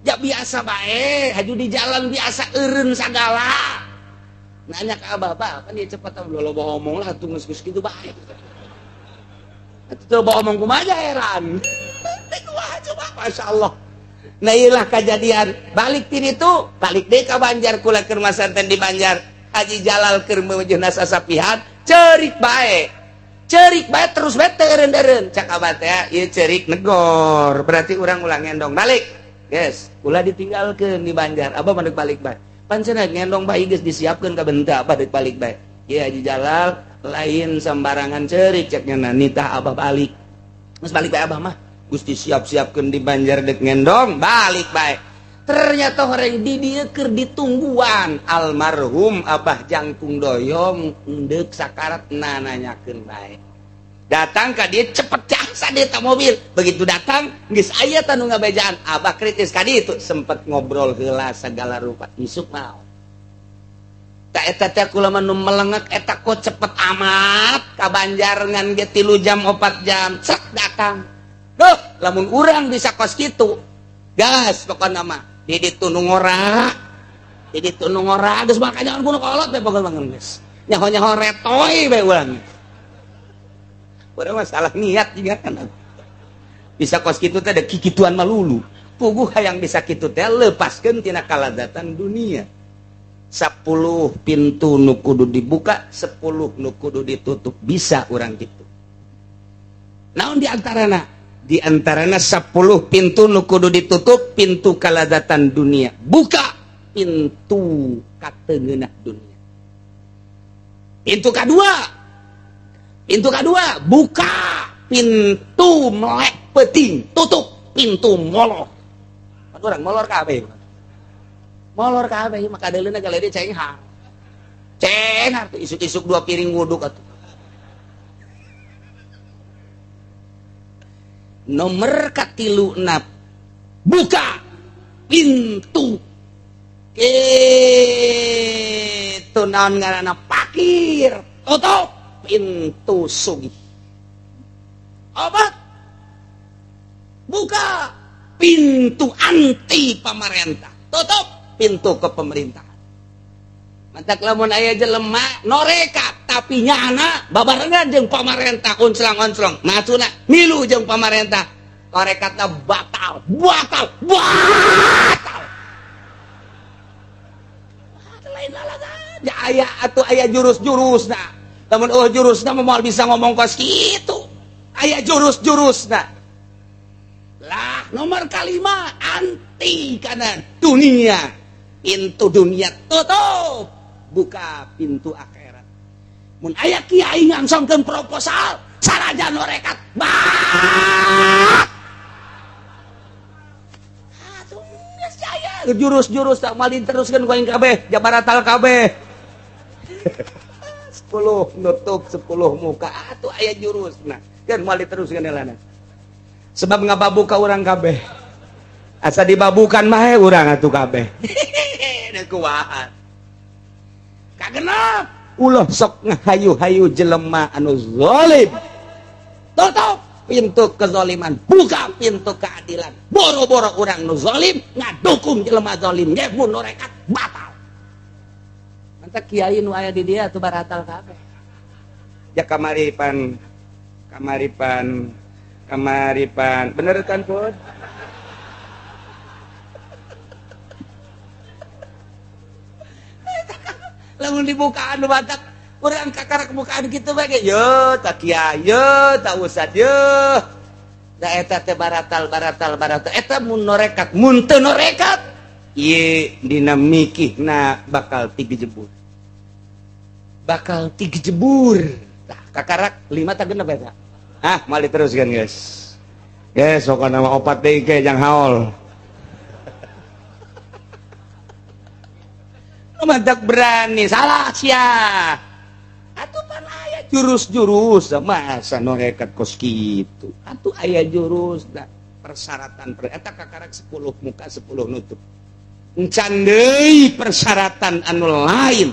Ja biasa bae, haju di jalan biasa eureun sagala. Nanya ke Abah, kan dia cepat lo bawa ngomong lah tuh ngus gitu bae. Atuh bawa ngomong kumaha heran. Teh kumaha coba masyaallah. Nah iyalah kejadian balik ti ditu, balik deui ka Banjar kula keur masanten di Banjar. Haji Jalal keur meujeuhna sasapihan, ceurik bae. Cerik bae terus bae teureun-eureun cak Abah teh ieu cerik negor berarti urang ulang ngendong balik guys ulah ditinggalkeun di Banjar Abah mandek balik bae pan cenah ngendong bae geus disiapkeun ka benta Abah deuk balik bae ieu Haji Jalal lain sambarangan cerik ceknya nitah Abah balik geus balik bae Abah mah geus disiap-siapkeun di Banjar deuk ngendong balik bae ternyata horeng di dieu keur ditungguan almarhum Abah Jangkung Doyong deuk sakarat nanyakeun bae datang ka dieu cepet jasa di ta mobil begitu datang geus aya tanu ngabejaan Abah kritis ka ditu sempet ngobrol heula sagala rupa isuk naon ta eta teh kula mah nu melengek eta kok cepet amat ka Banjar ngan ge 3 jam 4 jam cek datang duh lamun urang bisa kos kitu gas pokona mah di ditunung ora geus makanya jangan kuno kolot teh pokona geus nyaho-nyaho retoy bae urang urang masalah niat juga kan bisa kos kitu teh ada kikituan malulu puguh hayang bisa kitu teh lepaskeun tina kaladatan dunia 10 pintu nu kudu dibuka 10 nu kudu ditutup bisa urang kitu naon di antarana 10 pintu nu kudu ditutup pintu kaladatan dunia buka pintu kateungeunah dunia pintu kedua buka pintu melek peuting tutup pintu molor urang molor kabeh maka deulina galede cenghar tuh isuk-isuk 2 piring wuduk atuh nomor katiluna buka pintu itu naon ngaranna pakir tutup pintu sugih obat buka pintu anti pamarentah tutup pintu ke pemerintahan mantak lamun aya jelema norekat tapi nyana babarengan jeung pamarentah onclang-onclong matuna milu jeung pamarentah norekatna batal lain lalagan ya aya jurus-jurusna lamun jurusna moal bisa ngomong kos kitu aya jurus-jurusna lah nomor kalima anti kana dunia pintu dunia tutup buka pintu akhirat mun aya kiai ngangsongkeun proposal sarajan norekat atuh geus jaya jurus-jurus tak mal diteruskeun ku aing kabeh jabaratal kabeh 10 nutup 10 muka atuh aya jurusna keun mal diteruskeun elana sebab ngababu ka urang kabeh asa dibabukan mah urang atuh kabeh kuat kagenep ulah sok ngahayu-hayu jelema anu zalim tutup pintu kezaliman buka pintu keadilan boro-boro urang nu zalim ngadukung jelema zalim ge mun norekat batal mantap kiai nu aya di dia tuh baratal kabeh ya kamaripan bener kan Pun lamun dibukaan nu batak urang kakarak bukaan kitu bae yo tak kiai yo tak ustad yo da eta teh baratal eta mun norekat mun teu norekat ieu dina mikihna bakal tigejebur tah kakarak 5 tak genep eta mal diteruskan guys sok nama opat deui ge jang haol mantap berani salah sia atuh pan aya jurus-jurus masa norekat kos kitu atuh aya jurus da persyaratan eta kakarak 10 muka 10 nutup encan deui persyaratan anu lain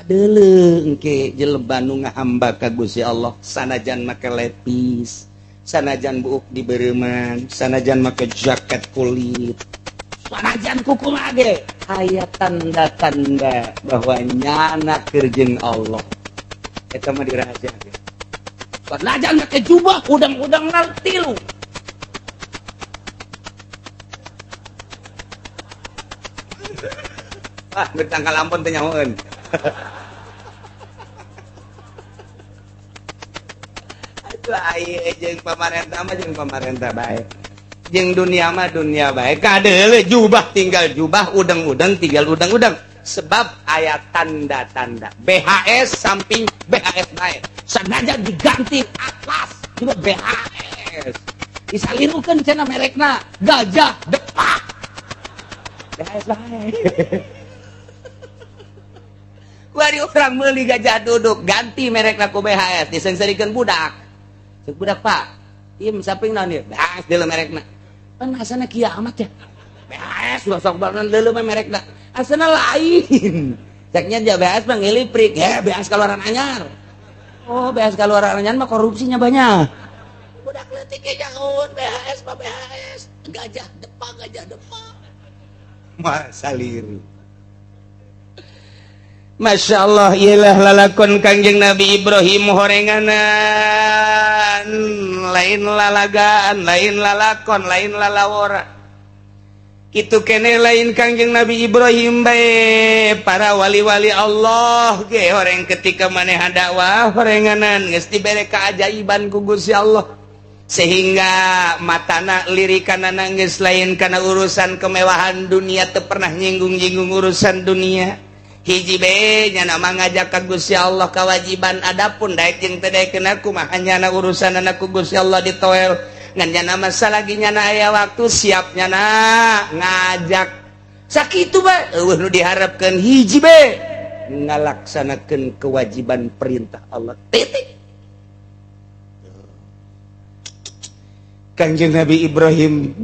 kadeuleu engke jelema nu ngahamba ka Gusti Allah sanajan make lepis sanajan buuk dibeureman sanajan make jaket kulit sanajan kuku mage aya tanda-tanda bahwa nyana kerjeng Allah eta mah dirahasiakeun sanajan make jubah udang-udang tilu bertangkal ampun teh nyahoeun atuh aya jeung pamarentah bae jeung dunia mah dunia bae kadeuleu jubah tinggal jubah udang-udang tinggal udang-udang sebab aya tanda-tanda BHS samping BHS bae sanajan diganti atlas juga BHS disalirukeun cenah merekna Gajah Depak BHS bae kuari urang meuli gajah duduk ganti merekna ku BHS disengsarikeun budak ceuk budak Pak ieu samping naon ieu BHS deuleu merekna pan asana kiamat ya BHS sok banget deuleu merekna asana lain ceknya dia BHS mah ngiliprik BHS keluaran anyar BHS keluaran anyar mah korupsinya banyak budak leutik ge jangun BHS mah BHS Gajah Depak masa liru Masya Allah ialah lalakon Kangjeng Nabi Ibrahim horenganan lain lalagaan lain lalakon lain lalawora kitu kene lain Kangjeng Nabi Ibrahim bae para wali-wali Allah ge horeng ketika maneh dakwah horenganan geus dibere kaajaiban ku Gusti Allah sehingga matana lirikanana geus lain kana urusan kemewahan dunia teu pernah nyinggung-nyinggung urusan dunia hiji be nyana mangajak ka Gusti Allah kewajiban adapun daek jeung teu daekeun aku mah hanya urusan anakku Gusti Allah ditoel ngan nyana masa lagi nyana aya waktu siap nyana ngajak sakitu bae eueuh nu diharapkeun hiji be ngalaksanakeun kewajiban perintah Allah titik Kanjeng Nabi Ibrahim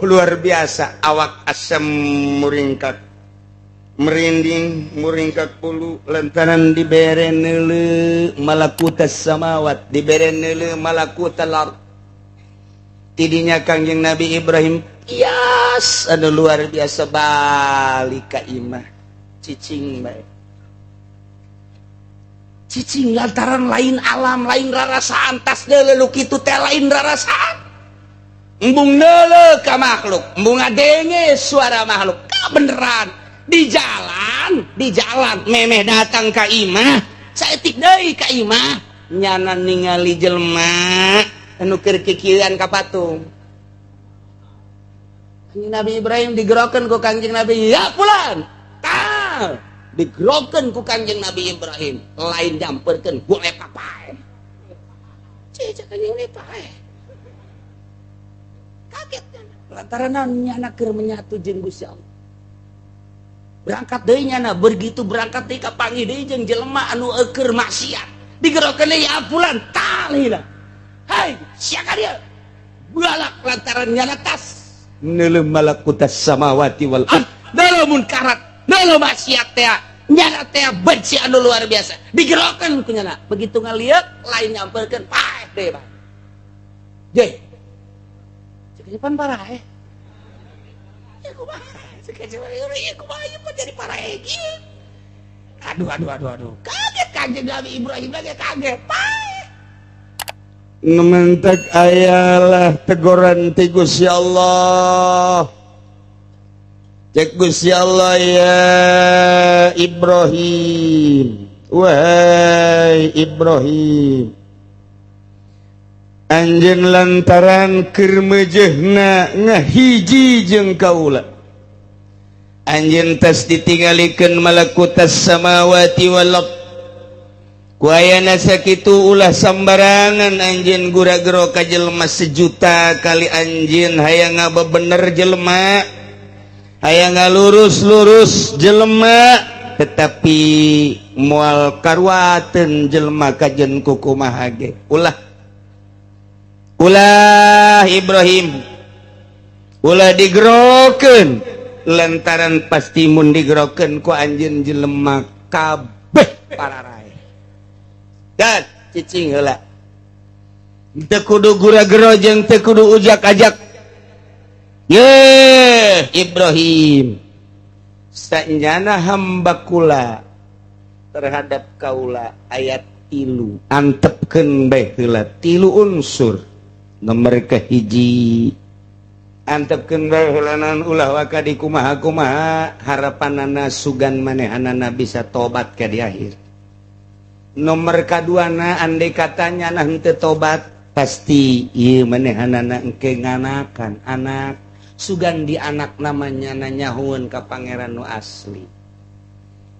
luar biasa awak asam muringkak merinding muringkak pulu lantaran dibere neuleu malakutas samawat dibere neuleu malakutal ard tidinya Kangjeng Nabi Ibrahim kias anu luar biasa balik ka imah cicing bae cicing lantaran lain alam lain rarasaan tas deuleu kitu teh lain rarasaan embung neuleu ka makhluk embung ngadenge suara makhluk beneran di jalan memeh datang ka imah saeutik deui ka imah nyana ningali jelema anu keur kikieuan ka patung Nabi Ibrahim digerokeun ku Kangjeng Nabi ya fulan tah digerokeun ku Kangjeng Nabi Ibrahim lain nyampeurkeun boleh papae cicak Kangjeng papae kaget lantaran nyana keur menyatu jeung Gusti Allah berangkat deui nyana begitu berangkat deui ka panggih deui jeung jelema anu keur maksiat digerokeun ya fulan talina hai sia ka dieu balak lantaran nyana tas neuleuh malakutas samawati wal ard dalam munkarat dalam maksiat teh nyana teh benci anu luar biasa digerokeun ku nyana begitu ngaliat lain nyamperkeun paeh deui Bang Jay cek depan paraeh ya kumaha cek ya kumaha ieu jadi paraeh kieu aduh kaget Kanjeng Nabi Ibrahim lagi kaget paeh ngementek ayalah teguran ti Gusti Allah cek Gusti Allah ya Ibrahim wahai Ibrahim anjeun lantaran keur meujeuhna ngahiji jeung kaula anjeun tas ditinggalikeun malakutas samawati wal ardh kuayana sakitu ulah sambarangan anjeun gura-gero ka jelema sejuta kali anjeun hayang ngabebener jelema hayang ngalurus-lurus jelema tetapi moal karwateun jelema kajen kukumaha ge ulah Ibrahim ulah digerokeun lantaran pasti mun digerokeun ku anjeun jelema kabeh pararae dan cicing heula teu kudu gura-gero jeung teu kudu ujak-ajak ye Ibrahim sanjana hamba kula terhadap kaula ayat 3 antepkeun bae heula 3 unsur nomor kahiji antepkeun bae heula naon ulah wakadi kumaha-kumaha harapanana sugan manehanana bisa tobat ka di akhir nomor kaduana andai katanya nah henteu tobat pasti ieu manehanana engke nganakan anak sugan di anak namanya nanyahueun ka pangeran nu asli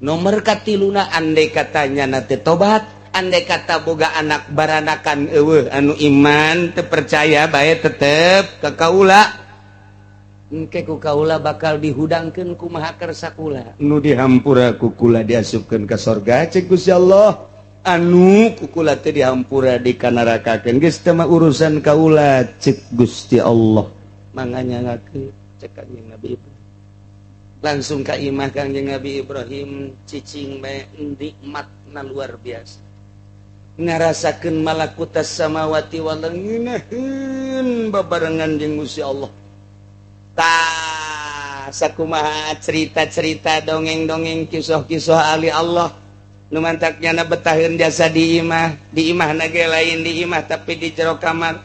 nomor katiluna andai katanya na teu tobat andai kata boga anak baranakan eueuh anu iman teu percaya bae tetep ka kaula engke ku kaula bakal dihudangkeun kumaha kersa kula nu dihampura ku kula diasupkeun ka sorga cek Gusti Allah anu kukula teh dihampura di kanarakakeun geus teh mah urusan kaula cek Gusti Allah manganya ngakeun cek Kanjeng Nabi Ibrahim langsung ka imah Kanjeng Nabi Ibrahim cicing bae nikmatna luar biasa ngarasakeun malakutas samawati wal ngeunaheun babarengan jeung Gusti Allah tah sakumaha cerita-cerita dongeng-dongeng kisah-kisah ahli Allah nu mantaknya na betaheun jasa di imah nage lain di imah tapi di jero kamar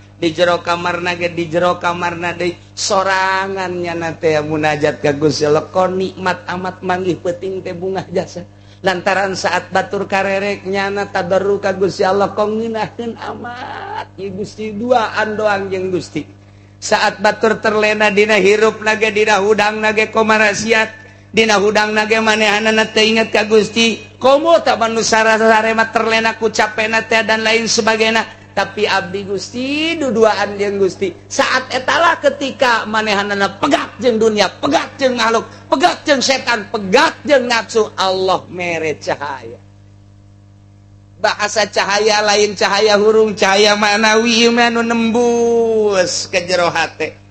nage di jero kamarna deui sorangannya na teh munajat ka Gusti Allah kon nikmat amat manggih peuting teh bungah jasa lantaran saat batur karereknya na tadarru ka Gusti Allah kong ngeunaheun amat ieu Gusti duaan doang jeung Gusti saat batur terlena dina hirup nage dina hudang nage komarasiat dina hudang nage manehanana teu inget ka Gusti komo tak manu sare-sare mah terlena ku capena teh dan lain sebagainya tapi abdi Gusti duduaan jeung Gusti saat etalah ketika manehanana pegak jeung dunia pegak jeung makhluk pegak jeung setan pegak jeung nafsu Allah mere cahaya bahasa cahaya lain cahaya hurung cahaya manawi anu nembus ke jero hate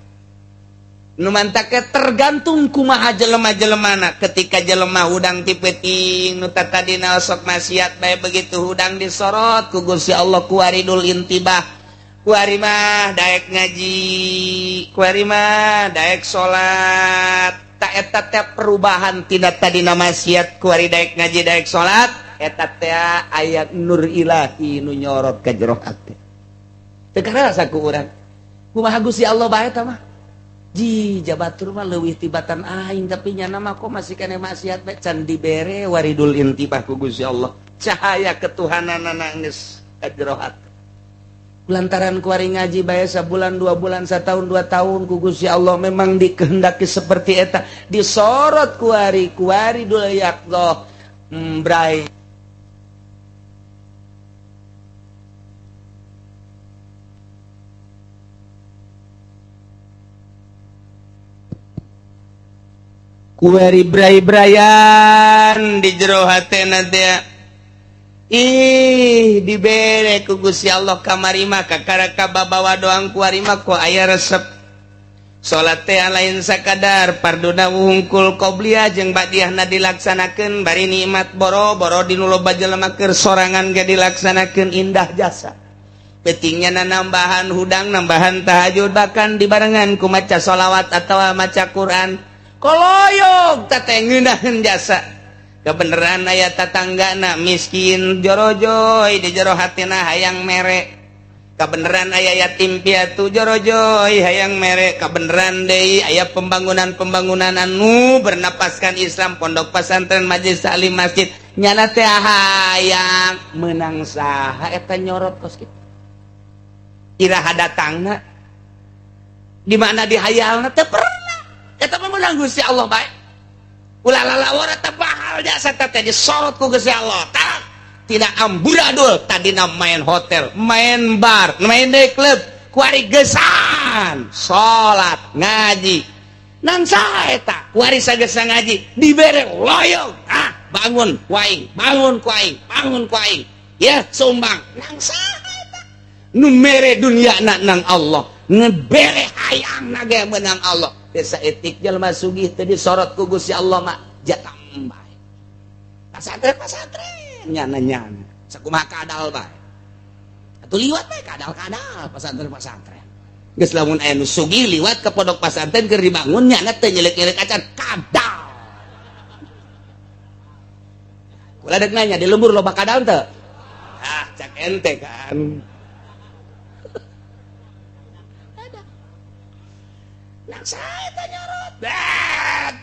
nu mantake tergantung kumaha jelema-jelemana ketika jelema hudang ti peuting nu tadina sok maksiat bae begitu hudang disorot ku Gusti Allah ku waridul intibah ku ari mah daek ngaji ku ari mah daek salat ta eta teh perubahan tina tadina maksiat ku ari daek ngaji daek salat eta teh ayat nur ilahi nu nyorot ka jero hate teu karasa ku urang kumaha Gusti Allah bae tah mah ji jabatur mah leuwih tibatan aing tapi nyana mah kok masih kene maksiat bae can dibere waridul intibah ku Gusti Allah cahaya ketuhananana geus jero hate lantaran kuari ngaji bae sabulan 2 bulan satahun 2 tahun ku Gusti Allah memang dikehendaki seperti eta disorot kuari dul yaqdha brai kuari bray-brayan di jero hatena teh ih dibere ku Gusti Allah kamari mah kakaraka babawa doang kuarima kok aya resep salat teh lain sakadar parduna wungkul qobliyah jeung badiahna dilaksanakeun bari nikmat boro-boro dinu loba jelema keur sorangan ge dilaksanakeun indah jasa pentingnya nambahan hudang nambahan tahajud bahkan dibarengan ku maca sholawat atawa maca Quran koloyog teh ngeunaheun jasa kebeneran aya tatanggana miskin jorojoy di jero hatina hayang mere kebeneran aya yatim piatu jorojoy hayang mere kebeneran deui aya pembangunan anu bernapaskan Islam pondok pesantren majelis taklim masjid nyana teh hayang meunang saha eta nyorot kos kitu iraha datangna di mana dihayalna teu pernah eta mah meunang Gusti Allah bae ulah lalawar eta bahal jasa teh disorot ku Gusti Allah tak tidak amburadul tadina main hotel main bar main di klub kuari gesan salat ngaji nang saha eta kuari sagesa ngaji dibere loyong bangun kuaing bangun kuaing ya sumbang nang saha eta nu mere dunyana nang Allah ngebere hayangna ge meunang Allah desa etik jalma sugih teh disorot ku Gusti Allah mah jatah bae pasantren nyana sakumaha kadal bae atuh liwat bae kadal pesantren geus lamun aya nu sugih liwat ke pondok pesantren keur dibangun nyana teh nyelek-nyelek acan kadal ulah deuk nanya di lembur loba kadal teu cak ente kan nang sae teh nyorot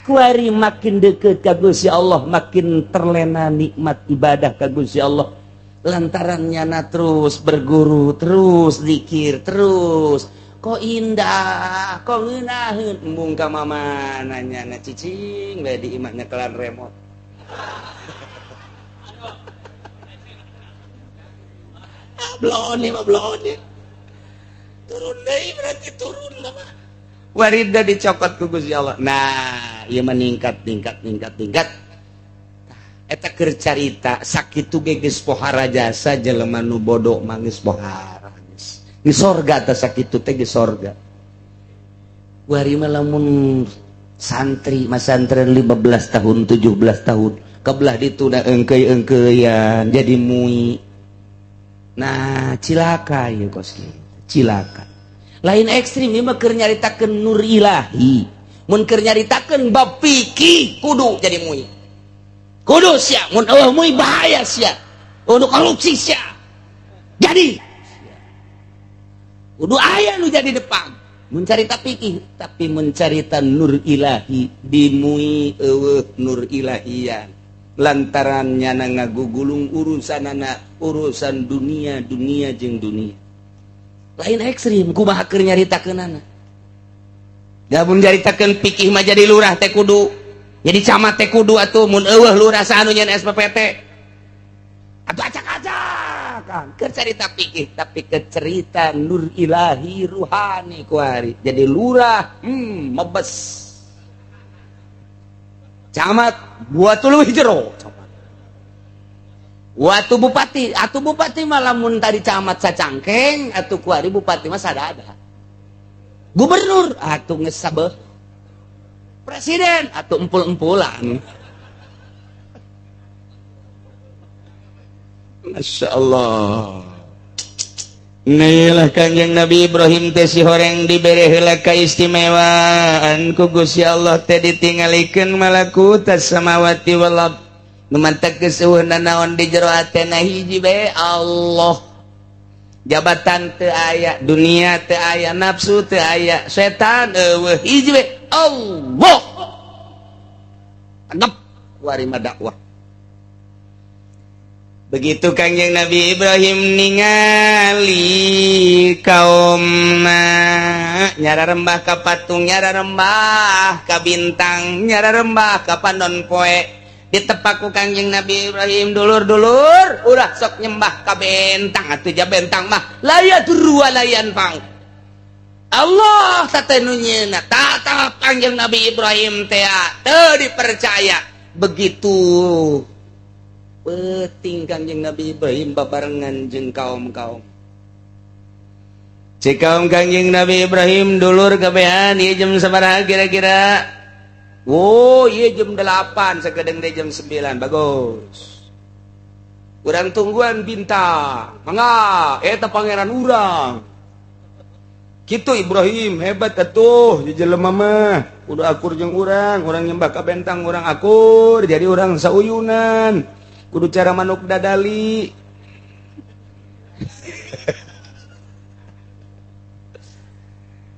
kuari makin deket ka Gusti Allah makin terlena nikmat ibadah ka Gusti Allah lantaran nyana terus berguru terus zikir terus kok indah kok ngeunaheun embung ka mamana nyana cicing bae di imahna kelan remote bloni turun deui berarti turun lah mah warida dicokot ku Gusti Allah. Nah, ieu meningkat. Eta keur carita sakitu ge geus pohara jasa jelema nu bodoh mah geus pohara geus. Di sorga teh sakitu teh geus sorga. Wari mah lamun santri masantren 15 tahun 17 tahun kebelah ditu da engkeuy-engkeuyan jadi mui. Nah, cilaka ieu kos cilaka. Lain ekstrim ieu mah keur nyaritakeun nur ilahi mun keur nyaritakeun bab fikih kudu jadi mui kudu sia mun eueuh mui bahaya sia kudu korupsi sia jadi kudu aya nu jadi depan mun carita fikih tapi mun carita nur ilahi di mui eueuh nur ilahiyan lantaran nyana ngagugulung urusan dunia jeung dunia lain ekstrim kumaha keur nyaritakeunana da mun nyaritakeun fikih mah jadi lurah teh kudu jadi camat teh kudu atuh mun eueuh lurah sanu nyen SPPT atuh acak-acak kan keur carita fikih tapi keur cerita nur ilahi ruhani kuari jadi lurah mebes camat buat tuluy jero Watu bupati mah lamun tadi camat sacangkeng atuh kuari bupati mah sadada. Gubernur atuh geus sabeuh. Presiden atuh empul-empulan. Masya Allah. Nailah Kanjeng Nabi Ibrahim teh si horeng dibere heula kaistimewaan ku Gusti Allah teh ditingalikeun malakutas samawati wal ardh. Numantak keseueuna naon di jero atena hiji bae Allah jabatan teu aya dunia teu aya nafsu teu aya setan eueuh hiji bae Allah adab warima dakwah begitu Kanjeng Nabi Ibrahim ningali kaumna nyararembah ka patung nyararembah ka bintang nyararembah ka pandon poe ditepaku Kanjeng Nabi Ibrahim dulur-dulur ulah sok nyembah ka bentang atuh ja bentang mah layadur walayan pang Allah satenu nyeuna tatap Kanjeng Nabi Ibrahim teh teu dipercaya begitu peting Kangjeng Nabi Ibrahim babarengan jeung kaum-kaum. Cek kaum Kangjeng Nabi Ibrahim dulur kabehan ieu jam sabaraha kira-kira? Oh, ieu jam 8, sakedeng teh jam 9. Bagus. Urang tungguan bintang. Mangga, eta pangeran urang. Kitu Ibrahim hebat atuh di jelema mah. Kudu akur jeung urang nyembah ka bentang urang akur jadi urang sauyunan. Kudu cara manuk dadali.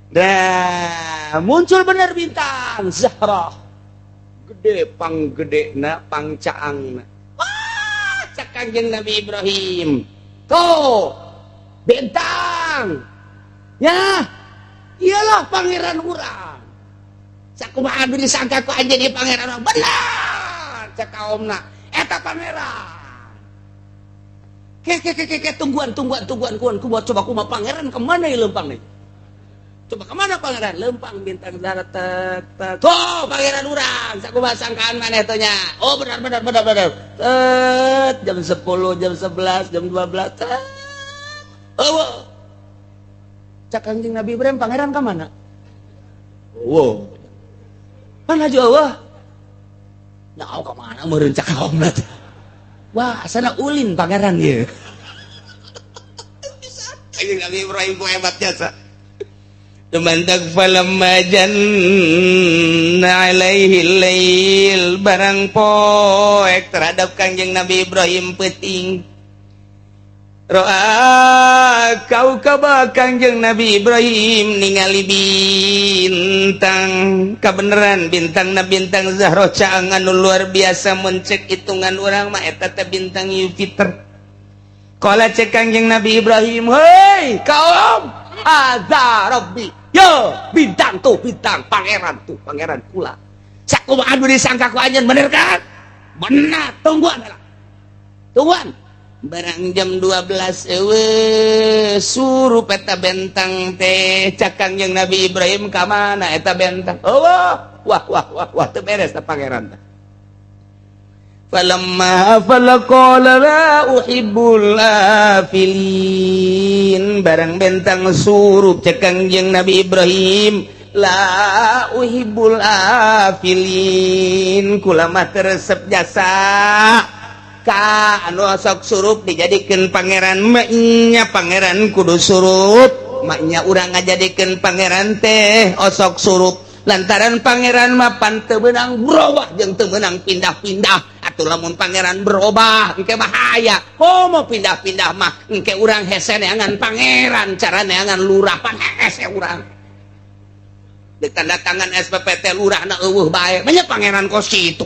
Dah muncul bener bintang Zahra. Gede panggedena pangcaangna. Wah, cak Kangjeng Nabi Ibrahim. Tuh, bintang. Ya, iyalah pangeran urang. Sakumaha anu disangka ku anjeun ieu pangeran urang. Benar, cak kaomna. Eta pangeran. Tungguan kuan coba kumaha pangeran kemana ieu leumpang nih? Coba kemana pangeran? Lempang bintang Zahra tek. Tuh, pangeran urang. Sakumaha sangkaan maneh teh nya? Oh, benar. Jam 10, jam 11, jam 12. Oh. Cak Kangjeng Nabi Ibrahim pangeran ka mana? Wow. Mana Jawa? Nyaho ka mana meureun cak kaomna teh. Wah, asana ulin pangeran ieu. Kangjeng Nabi Ibrahim ku hebat jasa. Temantak falamma janna alaihi lail barang poek terhadap Kangjeng Nabi Ibrahim peuting. Ro'a kaukaba Kangjeng Nabi Ibrahim ningali bintang kabeneran bintang Zahra caang anu luar biasa mencek hitungan urang mah eta teh bintang Jupiter. Qala cek Kangjeng Nabi Ibrahim, "Hei kaum, hadza rabbi." Yo, bintang pangeran kula. Sakumaha anu disangka ku anjeun bener kan? Benar, tungguan. Barang jam 12 suruh peta bentang teh cak Kangjeng Nabi Ibrahim ka mana eta bentang. Oh, wah teu beres ta pangeran teh. Falamma falaqala la uhibbul afilin. Barang bentang suruh cak Kangjeng Nabi Ibrahim la uhibbul afilin. Kula mah teu resep jasa ka anu sok surup dijadikeun pangeran maknya pangeran kudu surup maknya urang ngajadikeun pangeran teh osok surup lantaran pangeran mah pan teu beunang berubah jeung teu beunang pindah-pindah atuh lamun pangeran berubah engke bahaya mau pindah-pindah mah engke urang hese neangan pangeran cara neangan lurah pan hese urang deuk tanda tangan SPPT lurahna eueuh bae nya pangeran kos kitu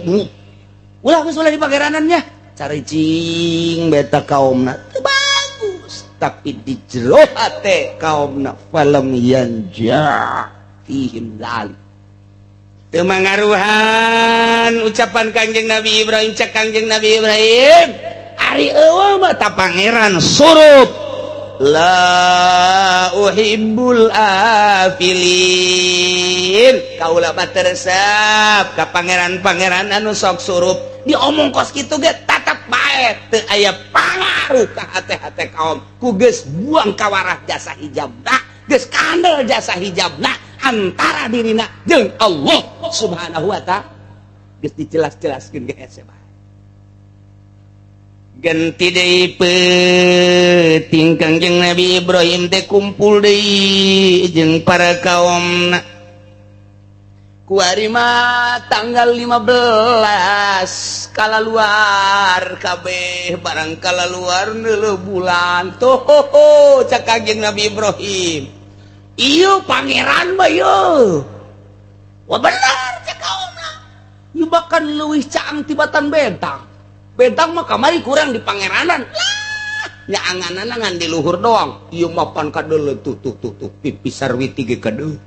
ulah geus ulah di pangeranannya caricing beta kaumna teu bagus tapi di jero hate kaumna falam yanja fihim dzalik teu mangaruhan ucapan Kangjeng Nabi Ibrahim cak Kangjeng Nabi Ibrahim ari eueuh mah ta pangeran surup la uhibbul afilin kaula mah teresep ka pangeran-pangeran anu sok surup diomong kos kitu ge tatap bae teu aya pangaruh ka hate-hate kaum ku geus buang kawarah jasa hijabna geus kandel jasa hijabna antara dirina jeung Allah Subhanahu wa ta'ala geus dijelas-jelaskeun ge hese bae ganti deui peuting Kangjeng Nabi Ibrahim teh kumpul deui jeung para kaumna kuari mah tanggal 15 kalaluar kabeh barang kalaluar neuleuh bulan tuh cak Kangjeng Nabi Ibrahim ieu pangeran mah ieu wah bener cak kaumna ieu bahkan leuwih caang tibatan bentang mah kamari kurang di pangeranan nya anganana ngan di luhur doang ieu mah pan kadeuleuh tuh pipi sarwiti ge kadeuleuh.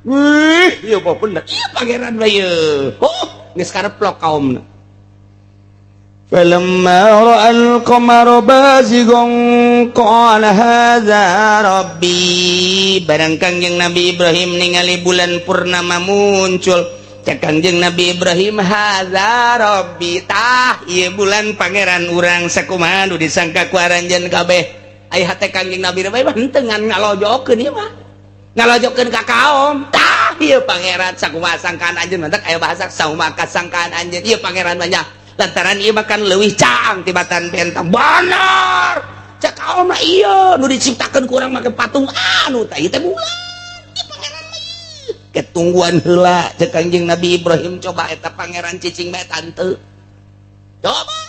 Wih, iya apa bener? Iya pangeran mah ieu. Oh, geus kareplok kaumna. Falamma ra'al qamara bazighan qala hadza rabbi. Barang Kangjeng Nabi Ibrahim ningali bulan purnama muncul, Kangjeng Nabi Ibrahim hadza rabbi tah ieu bulan pangeran urang sakumaha nu disangka ku aranjeun kabeh aya hate Kangjeng Nabi Ibrahim henteu ngan ngalojokeun ieu mah ngalojokeun ka kaom tah ieu pangeran sakumaha sangkaan anjeun mantak aya bahasa saumaka sangkaan anjeun ieu pangeran banyak lantaran ieu makan leuwih caang tibatan bentang bener cak kaom mah ieu nu diciptakeun ku urang make patung anu tah ieu teh bulan ketungguan heula cek Kangjeng Nabi Ibrahim coba eta pangeran cicing bae tante coba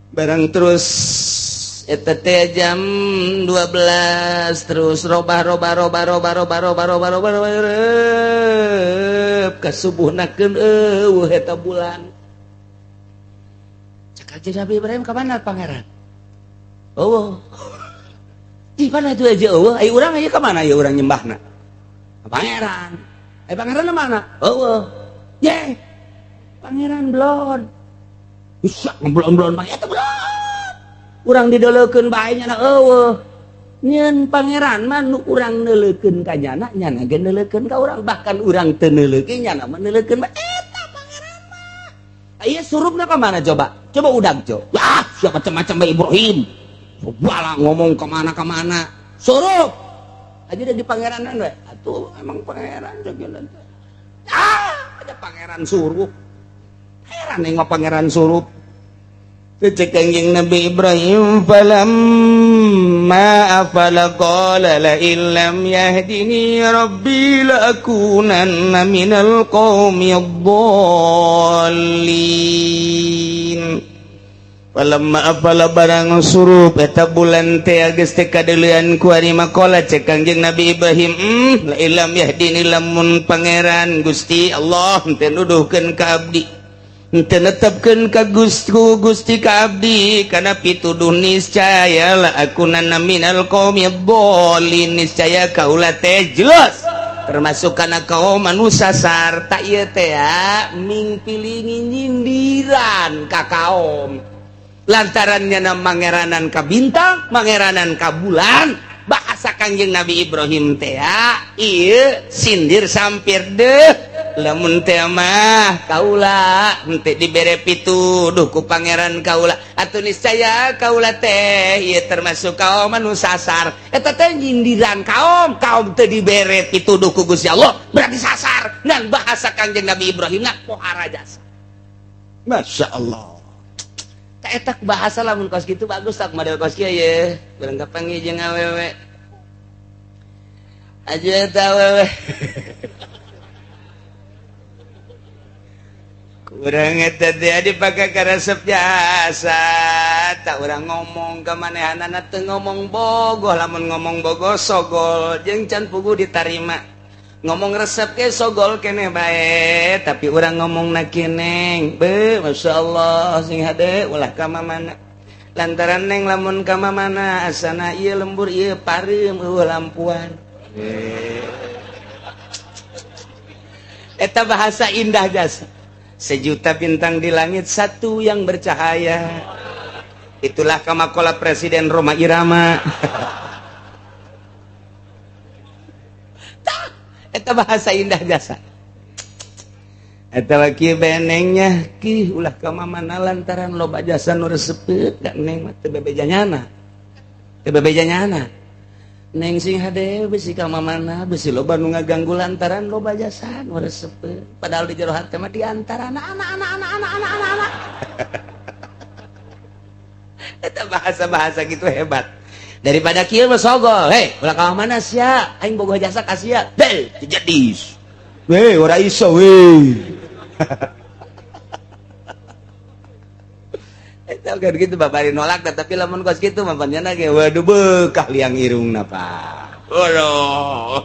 barang terus eta teh jam 12 terus robah kasubuhnakeun eueuh eta bulan cek Kangjeng Nabi Ibrahim ka mana pangeran eueuh di mana itu aja eueuh ai urang aya ka mana ya urang nyembahna pangeran pangeran mana ye pangeran blon bisa blon eta blon urang didoleukeun bae nya nyeun pangeran mah nu urang neuleukeun ka nyana nyana ge neuleukeun ka urang bahkan urang teu neuleukeun nyana mah neuleukeun bae eta pangeran mah aya surupna ka mana coba udag coba siapa macam-macam Ibrahim bala ngomong ka mana surup aja udah di pangeranan we atuh emang pangeran jogeun ada pangeran surup heran nengok pangeran surup cek Kangjeng Nabi Ibrahim falamma afala qala la illam yahdini rabbi la akunanna minal qaumid dhallin palamma apala barang surup eta bulan teh geus teh kadeulean ku ari makola cek Kangjeng Nabi Ibrahim la ilam yahdini lamun pangeran Gusti Allah teu nuduhkeun ka abdi teu netepkeun ka Gusti ka abdi kana pituduh niscaya la akunanna minal qaumid dhallin niscaya kaula teh jelas termasuk kana kaum anu sasar ta ieu teh ming pilingi nyindiran ka kaum lantarannya na mangeranan ka bintang mangeranan ka bulan bahasa Kangjeng Nabi Ibrahim teh ieu sindir sampir deh lamun teh mah kaula henteu dibere pituduh ku pangeran kaula atuh niscaya kaula teh ieu termasuk kaum anu sasar eta teh nyindiran kaum teu dibere pituduh ku Gusti Allah berarti sasar dan bahasa Kangjeng Nabi Ibrahim na pohara jasa Masya Allah etak bahasa lamun kos gitu bagus tak model kos kieu ye urang kapanggih jeung awewe aja eta awewe urang eta teh dipake ka resep jasa tak urang ngomong ka manehanana teu ngomong bogoh lamun ngomong bogoh sogol jeung can pugu ditarima ngomong resep ke sogol kene bae tapi urang ngomong na kineng be masyaallah sing hade ulah ka mamana lantaran neng lamun ka mamana asana ieu lembur ieu pareum eueuh lampuan eta bahasa indah jasa sejuta bintang di langit satu yang bercahaya itulah kamakola Presiden Roma Irama eta bahasa indah jasa eta kieu benengnya ki ulah ka mamana lantaran loba jasa nu resepkeun da neng mah teu bebejanyana neng sing hade bisi ka mamana bisi loba nu ngaganggu lantaran loba jasa nu resepkeun padahal di jero hate mah di antara anak eta bahasa-bahasa gitu hebat daripada kieu mah sogol ulah ka mana sia aing bogoh jasa ka sia jadis ora iso eta kan gitu babari nolak tapi lamun kos kitu mah panjenengan ge waduh bekah liang irungna Pak waduh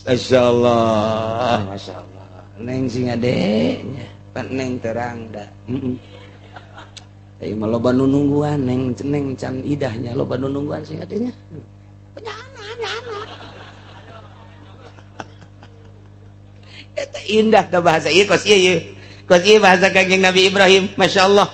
masyaallah neng sing adenya pan neng terang da mah loba nu nungguan neng can idahnya loba nu nungguan sing adenya penyana eta indah ta bahasa ieu kos ieu bahasa Kangjeng Nabi Ibrahim masyaallah.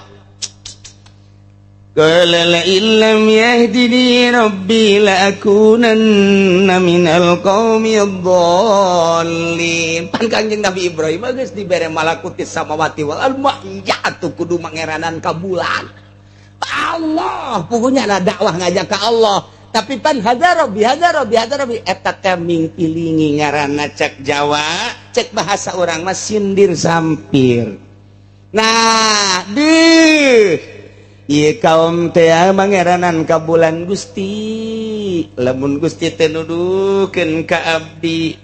qala la illam yahdini rabbi la akunanna minal qaumidh dhallin. Pan Kangjeng Nabi Ibrahim geus dibere malakutis samawati wal ardh ya atuh kudu mangeranan ka bulan. Allah pokoknya ada dakwah ngajak ke Allah tapi pan hadarobi eta teh mingpilingi ngaranna cek Jawa cek bahasa orang mah sindir sampir. Nah ieu kaum teh mangeranan ka bulan Gusti lamun Gusti teh nuduhkeun ka abdi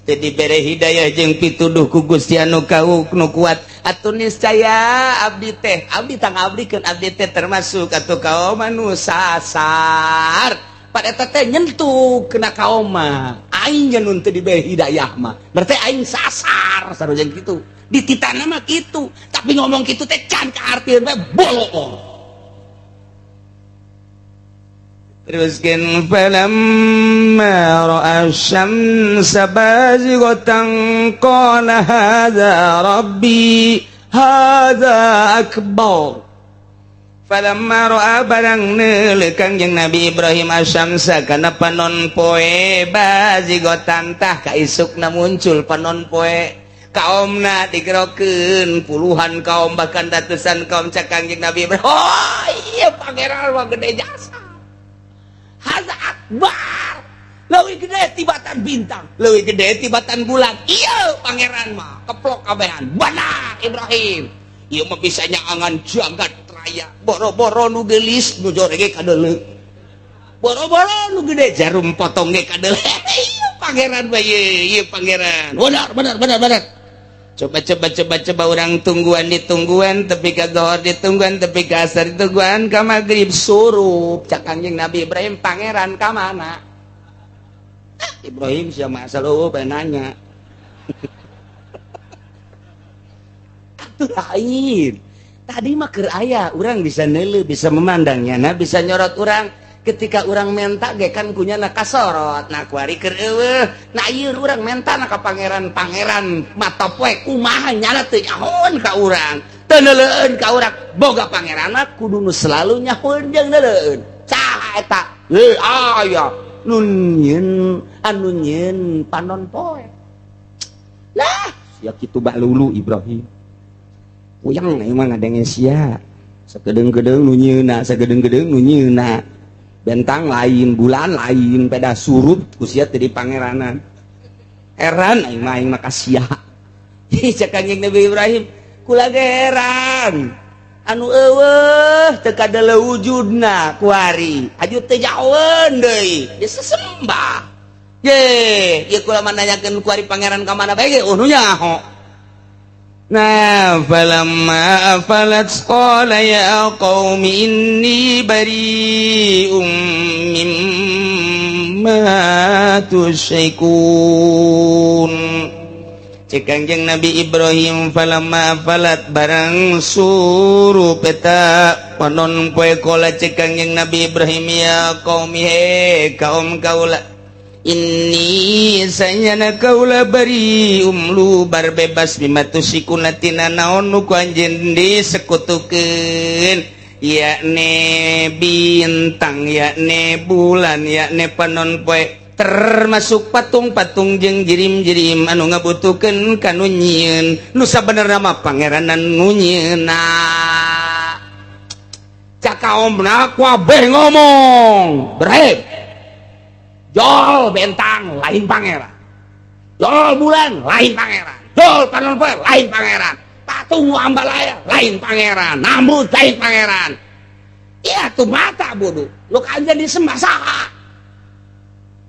teh dibere hidayah jeung pituduh ku Gusti anu kuat atuh niscaya abdi tang abdikeun abdi teh termasuk atuh kaum anu sasar pada eta teh nyentuh kena kaum mah aing anu teu dibere hidayah mah berarti aing sasar sarojeng kitu dititana mah kitu tapi ngomong kitu teh can kaartieun teh bolong. Teruskan falamma ra'a asy-syamsa bazighatan qala hadza rabbi hadza akbar. Falamma ra'a barang neuleuh Kangjeng Nabi Ibrahim asy-syamsa kana panon poe bazighatan tah kaisukna muncul panon poe kaumna digerokeun puluhan kaum bahkan ratusan kaum cak Kangjeng Nabi Ibrahim. Oh iya pangeran mah gede jasa. Haza akbar leuwih gede tibatan bintang leuwih gede tibatan bulan iya pangeran mah keplok kabehan bana Ibrahim ieu mah bisa nyaangan jagat raya boro-boro nu geulis nu jorege kadeuleu boro-boro nu gede jarum potong ge kadeuleu iya pangeran mah ieu pangeran benar coba orang ditungguan tapi ka zuhur ditungguan tapi ka asar ditungguan ka magrib surup cak Kangjeng Nabi Ibrahim pangeran ka mana Ibrahim sia masa lu nanya atuh lain tadi mah keur aya urang bisa neuleuh bisa memandangnya nah bisa nyorot urang ketika orang menta ge kan kunyana kasorot nah kuari keur eueuh nah ieu urang menta na ka pangeran mata poe kumaha nyana teu nyahoon ka urang teu neuleueun ka urang boga pangeranna kudu nu selalu nyahoon jeung neuleueun saha eta aya nun nyieun panon poe lah sia kitu balulu Ibrahim uyang emang ngadenge sia sagedeung-gedeung nu nyieunna sagedeung-gedeung nu nyieunna bentang lain bulan lain peda surut kusia tadi pangeranan heran aing mah kasia cak Kangjeng Nabi Ibrahim kula heran anu eueuh teu kadeuleu wujudna kuari aju teh jaoeun deui geus sembah ye ieu kula mananyakeun kuari pangeran ka mana bae ge nu nyaho. Nah, falamma afalat qala ya qaumi inni bari'um mimma tusyrikun. Cek Kangjeng Nabi Ibrahim falamma afalat barang suruh peta panon poe qala cek Kangjeng Nabi Ibrahim ya qaumi he kaum kaula inni sanyana kaula bari lu barbebas bimatusikun latina naon nu ku anjeun disekutukeun yakni bintang yakni bulan yakni panon poe termasuk patung-patung jeung jirim-jirim anu ngabutuhkeun kanu nyieun nu sabenerna mah pangeranan nu nyieunna cak kaumna kabeh ngomong Ibrahim jol bentang lain pangeran jol bulan lain pangeran jol panon poe lain pangeran patung ambalaya lain pangeran nambut lain pangeran iya tuh mata bodoh lu kanjen disembah saha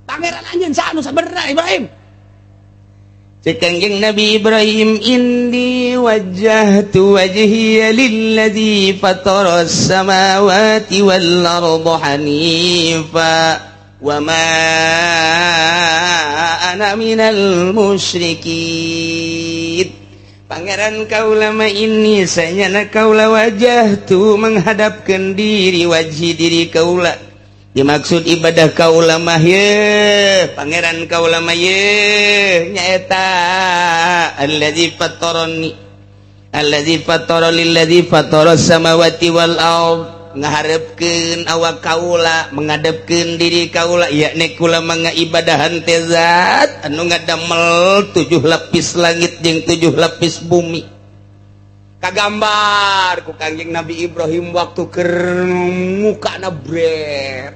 pangeran anjeun saha nu sabenerna Ibrahim cek Kangjeng Nabi Ibrahim inni wajjahtu wajhiya lilladzi fataras samawati wal arda hanifa wa ma ana minal musyrikin pangeran kaula mah ini sanyana kaula wajahtu menghadapkeun diri wajhi diri kaula dimaksud ibadah kaula mah ye pangeran kaula mah ye nyaeta allazi fatara lilladzi fatara samawati wal ard ngaharepkeun awak kaula mengadepkeun diri kaula yakni kula mangibadahan teh zat anu ngadamel 7 lapis langit jeung 7 lapis bumi kagambar ku Kangjeng Nabi Ibrahim waktu keur mukana bret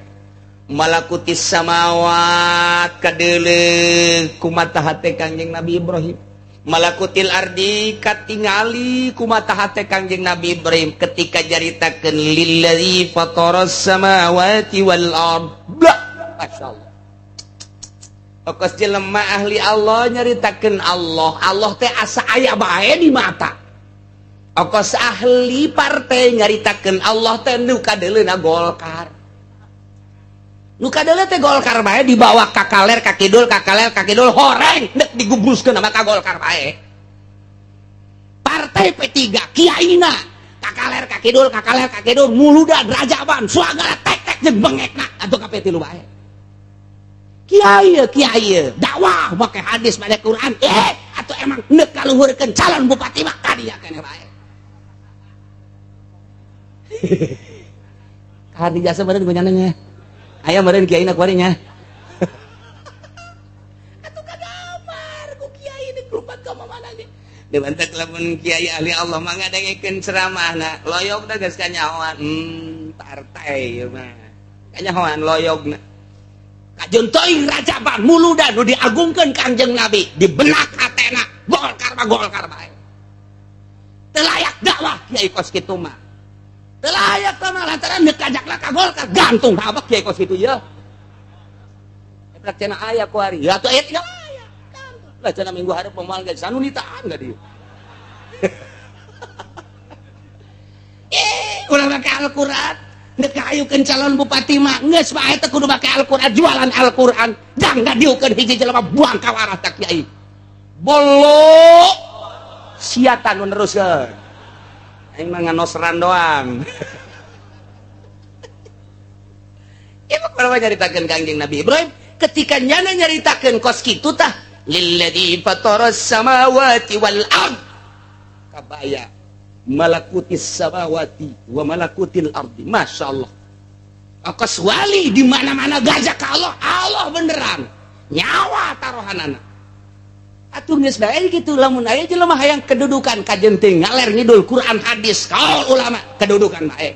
malakutis samawat kadeuleu kumata hate Kangjeng Nabi Ibrahim malakutil ardi katingali kumata hate Kangjeng Nabi Ibrahim ketika jaritakeun lillazi fataras samawati wal ard masyaallah okos jelema ahli Allah nyaritakeun Allah teh asa aya bae di mata okos ahli partai nyaritakeun Allah teh nu kadeuleuna Golkar nu kadeuleu teh Golkar bae dibawa ka kaler ka kidul horeng nek digubluskeun sama ka Golkar bae partai P3 kiaina ka kaler ka kidul muluda drajaban suagala tek-tek jeung bengekna atuh ka P3 bae kiai dakwah make hadis make Quran atuh emang neuk kaluhurkeun calon bupati mah ka dieu keneh bae ka di jasa meureun gunyanengnya aya meureun kiaina kuarinya atuh kagambar ku kiai di grupan ka mana ge debantek lamun kiai ahli Allah mah ngadengekeun ceramahna loyog da geus kanyahoan partai ieu mah kanyahoan loyogna kajun teuing rajaban muludan nu diagungkeun Kangjeng Nabi di benak hatena Golkar bae teu layak dakwah kiai kos kitu mah teu layak mah lantaran neuk kajakna ka Golkar gantung habak kiai kos kitu ye eplak cenah aya kuari ya atuh aya tinggal aya gantung lah cenah minggu hareup moal geus anu nitaan ka dieu ulah make Al-Qur'an neuk kaayukeun calon bupati mah geus bae teh kudu make Al-Qur'an jualan Al-Qur'an jang ngadiukeun hiji jelema buang ka waras tak kiai bolo siatan nu neruskeun aing mah nganosran doang ieu kumaha nyaritakeun Kangjeng Nabi Ibrahim ketika nyana nyaritakeun kos kitu tah lilladzi fataras samawati wal ard kabaya malakutis samawati wa malakutil ardi masyaallah akos wali di mana-mana gajah ka Allah beneran nyawa tarohanana atuh geus bae kitu lamun aya jelema hayang kedudukan kajen teuing ngaler ngidul Quran hadis kaul ulama kedudukan bae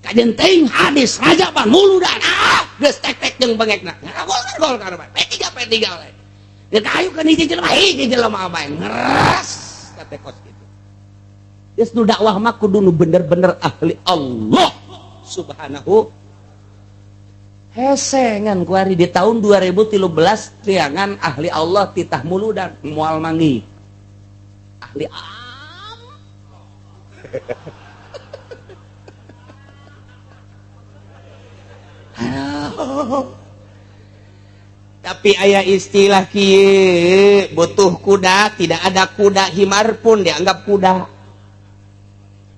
kajen teuing hadis rajaban muludan geus tek-tek jeung bengekna Golkar bae P3 bae geus kaayukeun hiji jelema bae ngeres kate kos kitu geus nu dakwah mah kudu nu bener-bener ahli Allah subhanahu hesengan kuari di tahun 2013 tiangan ahli Allah titah muludan moal mangi ahli tapi aya istilah kieu butuh kuda tidak ada kuda himar pun dianggap kuda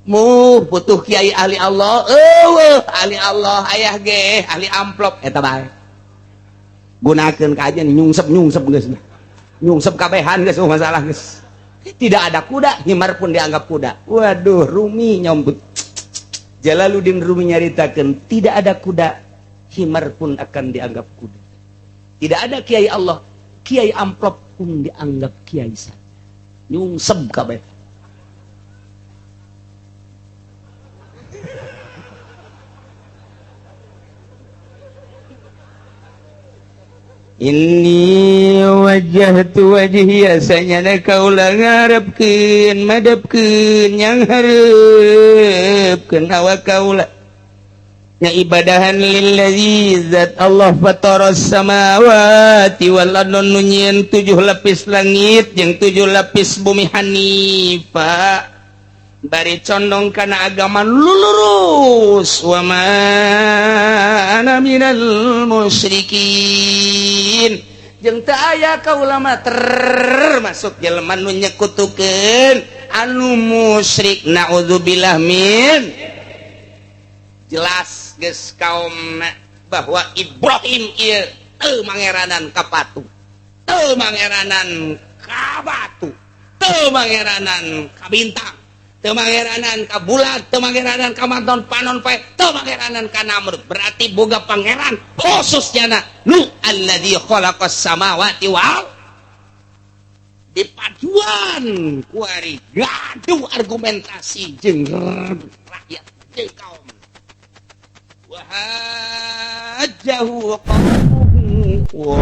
butuh kiai ahli Allah ahli Allah ayah ge ahli amplop eta bae gunakeun ka aja nyungsep geus nyungsep kabehan geus masalah geus tidak ada kuda himar pun dianggap kuda waduh Rumi nyombut Jalaluddin Rumi nyaritakeun tidak ada kuda himar pun akan dianggap kuda tidak ada kiai Allah kiai amplop pun dianggap kiai saja nyungsep kabeh Inni wajjahtu wajhiya sanyana kaula ngarepkeun madepkeun yang hareupeun awak kaula nya ibadahan lillazi zat Allah fataras samawati wal ardh nu nyieun 7 lapis langit jeung 7 lapis bumi hanifa bari condong kana agama lurus wa ma ana minal musyrikin jeung teu aya kaula mah termasuk jelema nu nyekutukeun anu musyrik naudzubillah min jelas geus kaum bahwa Ibrahim ieu teu mangeranan ka patu teu mangeranan ka batu teu mangeranan ka bintang teu mangeranan ka bulat, teu mangeranan ka manton panon pae, teu mangeranan ka Namrud. Berarti boga pangeran khususnya nu alladzi khalaqas samawati wal dipaduan kuari gaduh argumentasi jeung rakyat jeung kaum. Wa hajjahu qaumuhu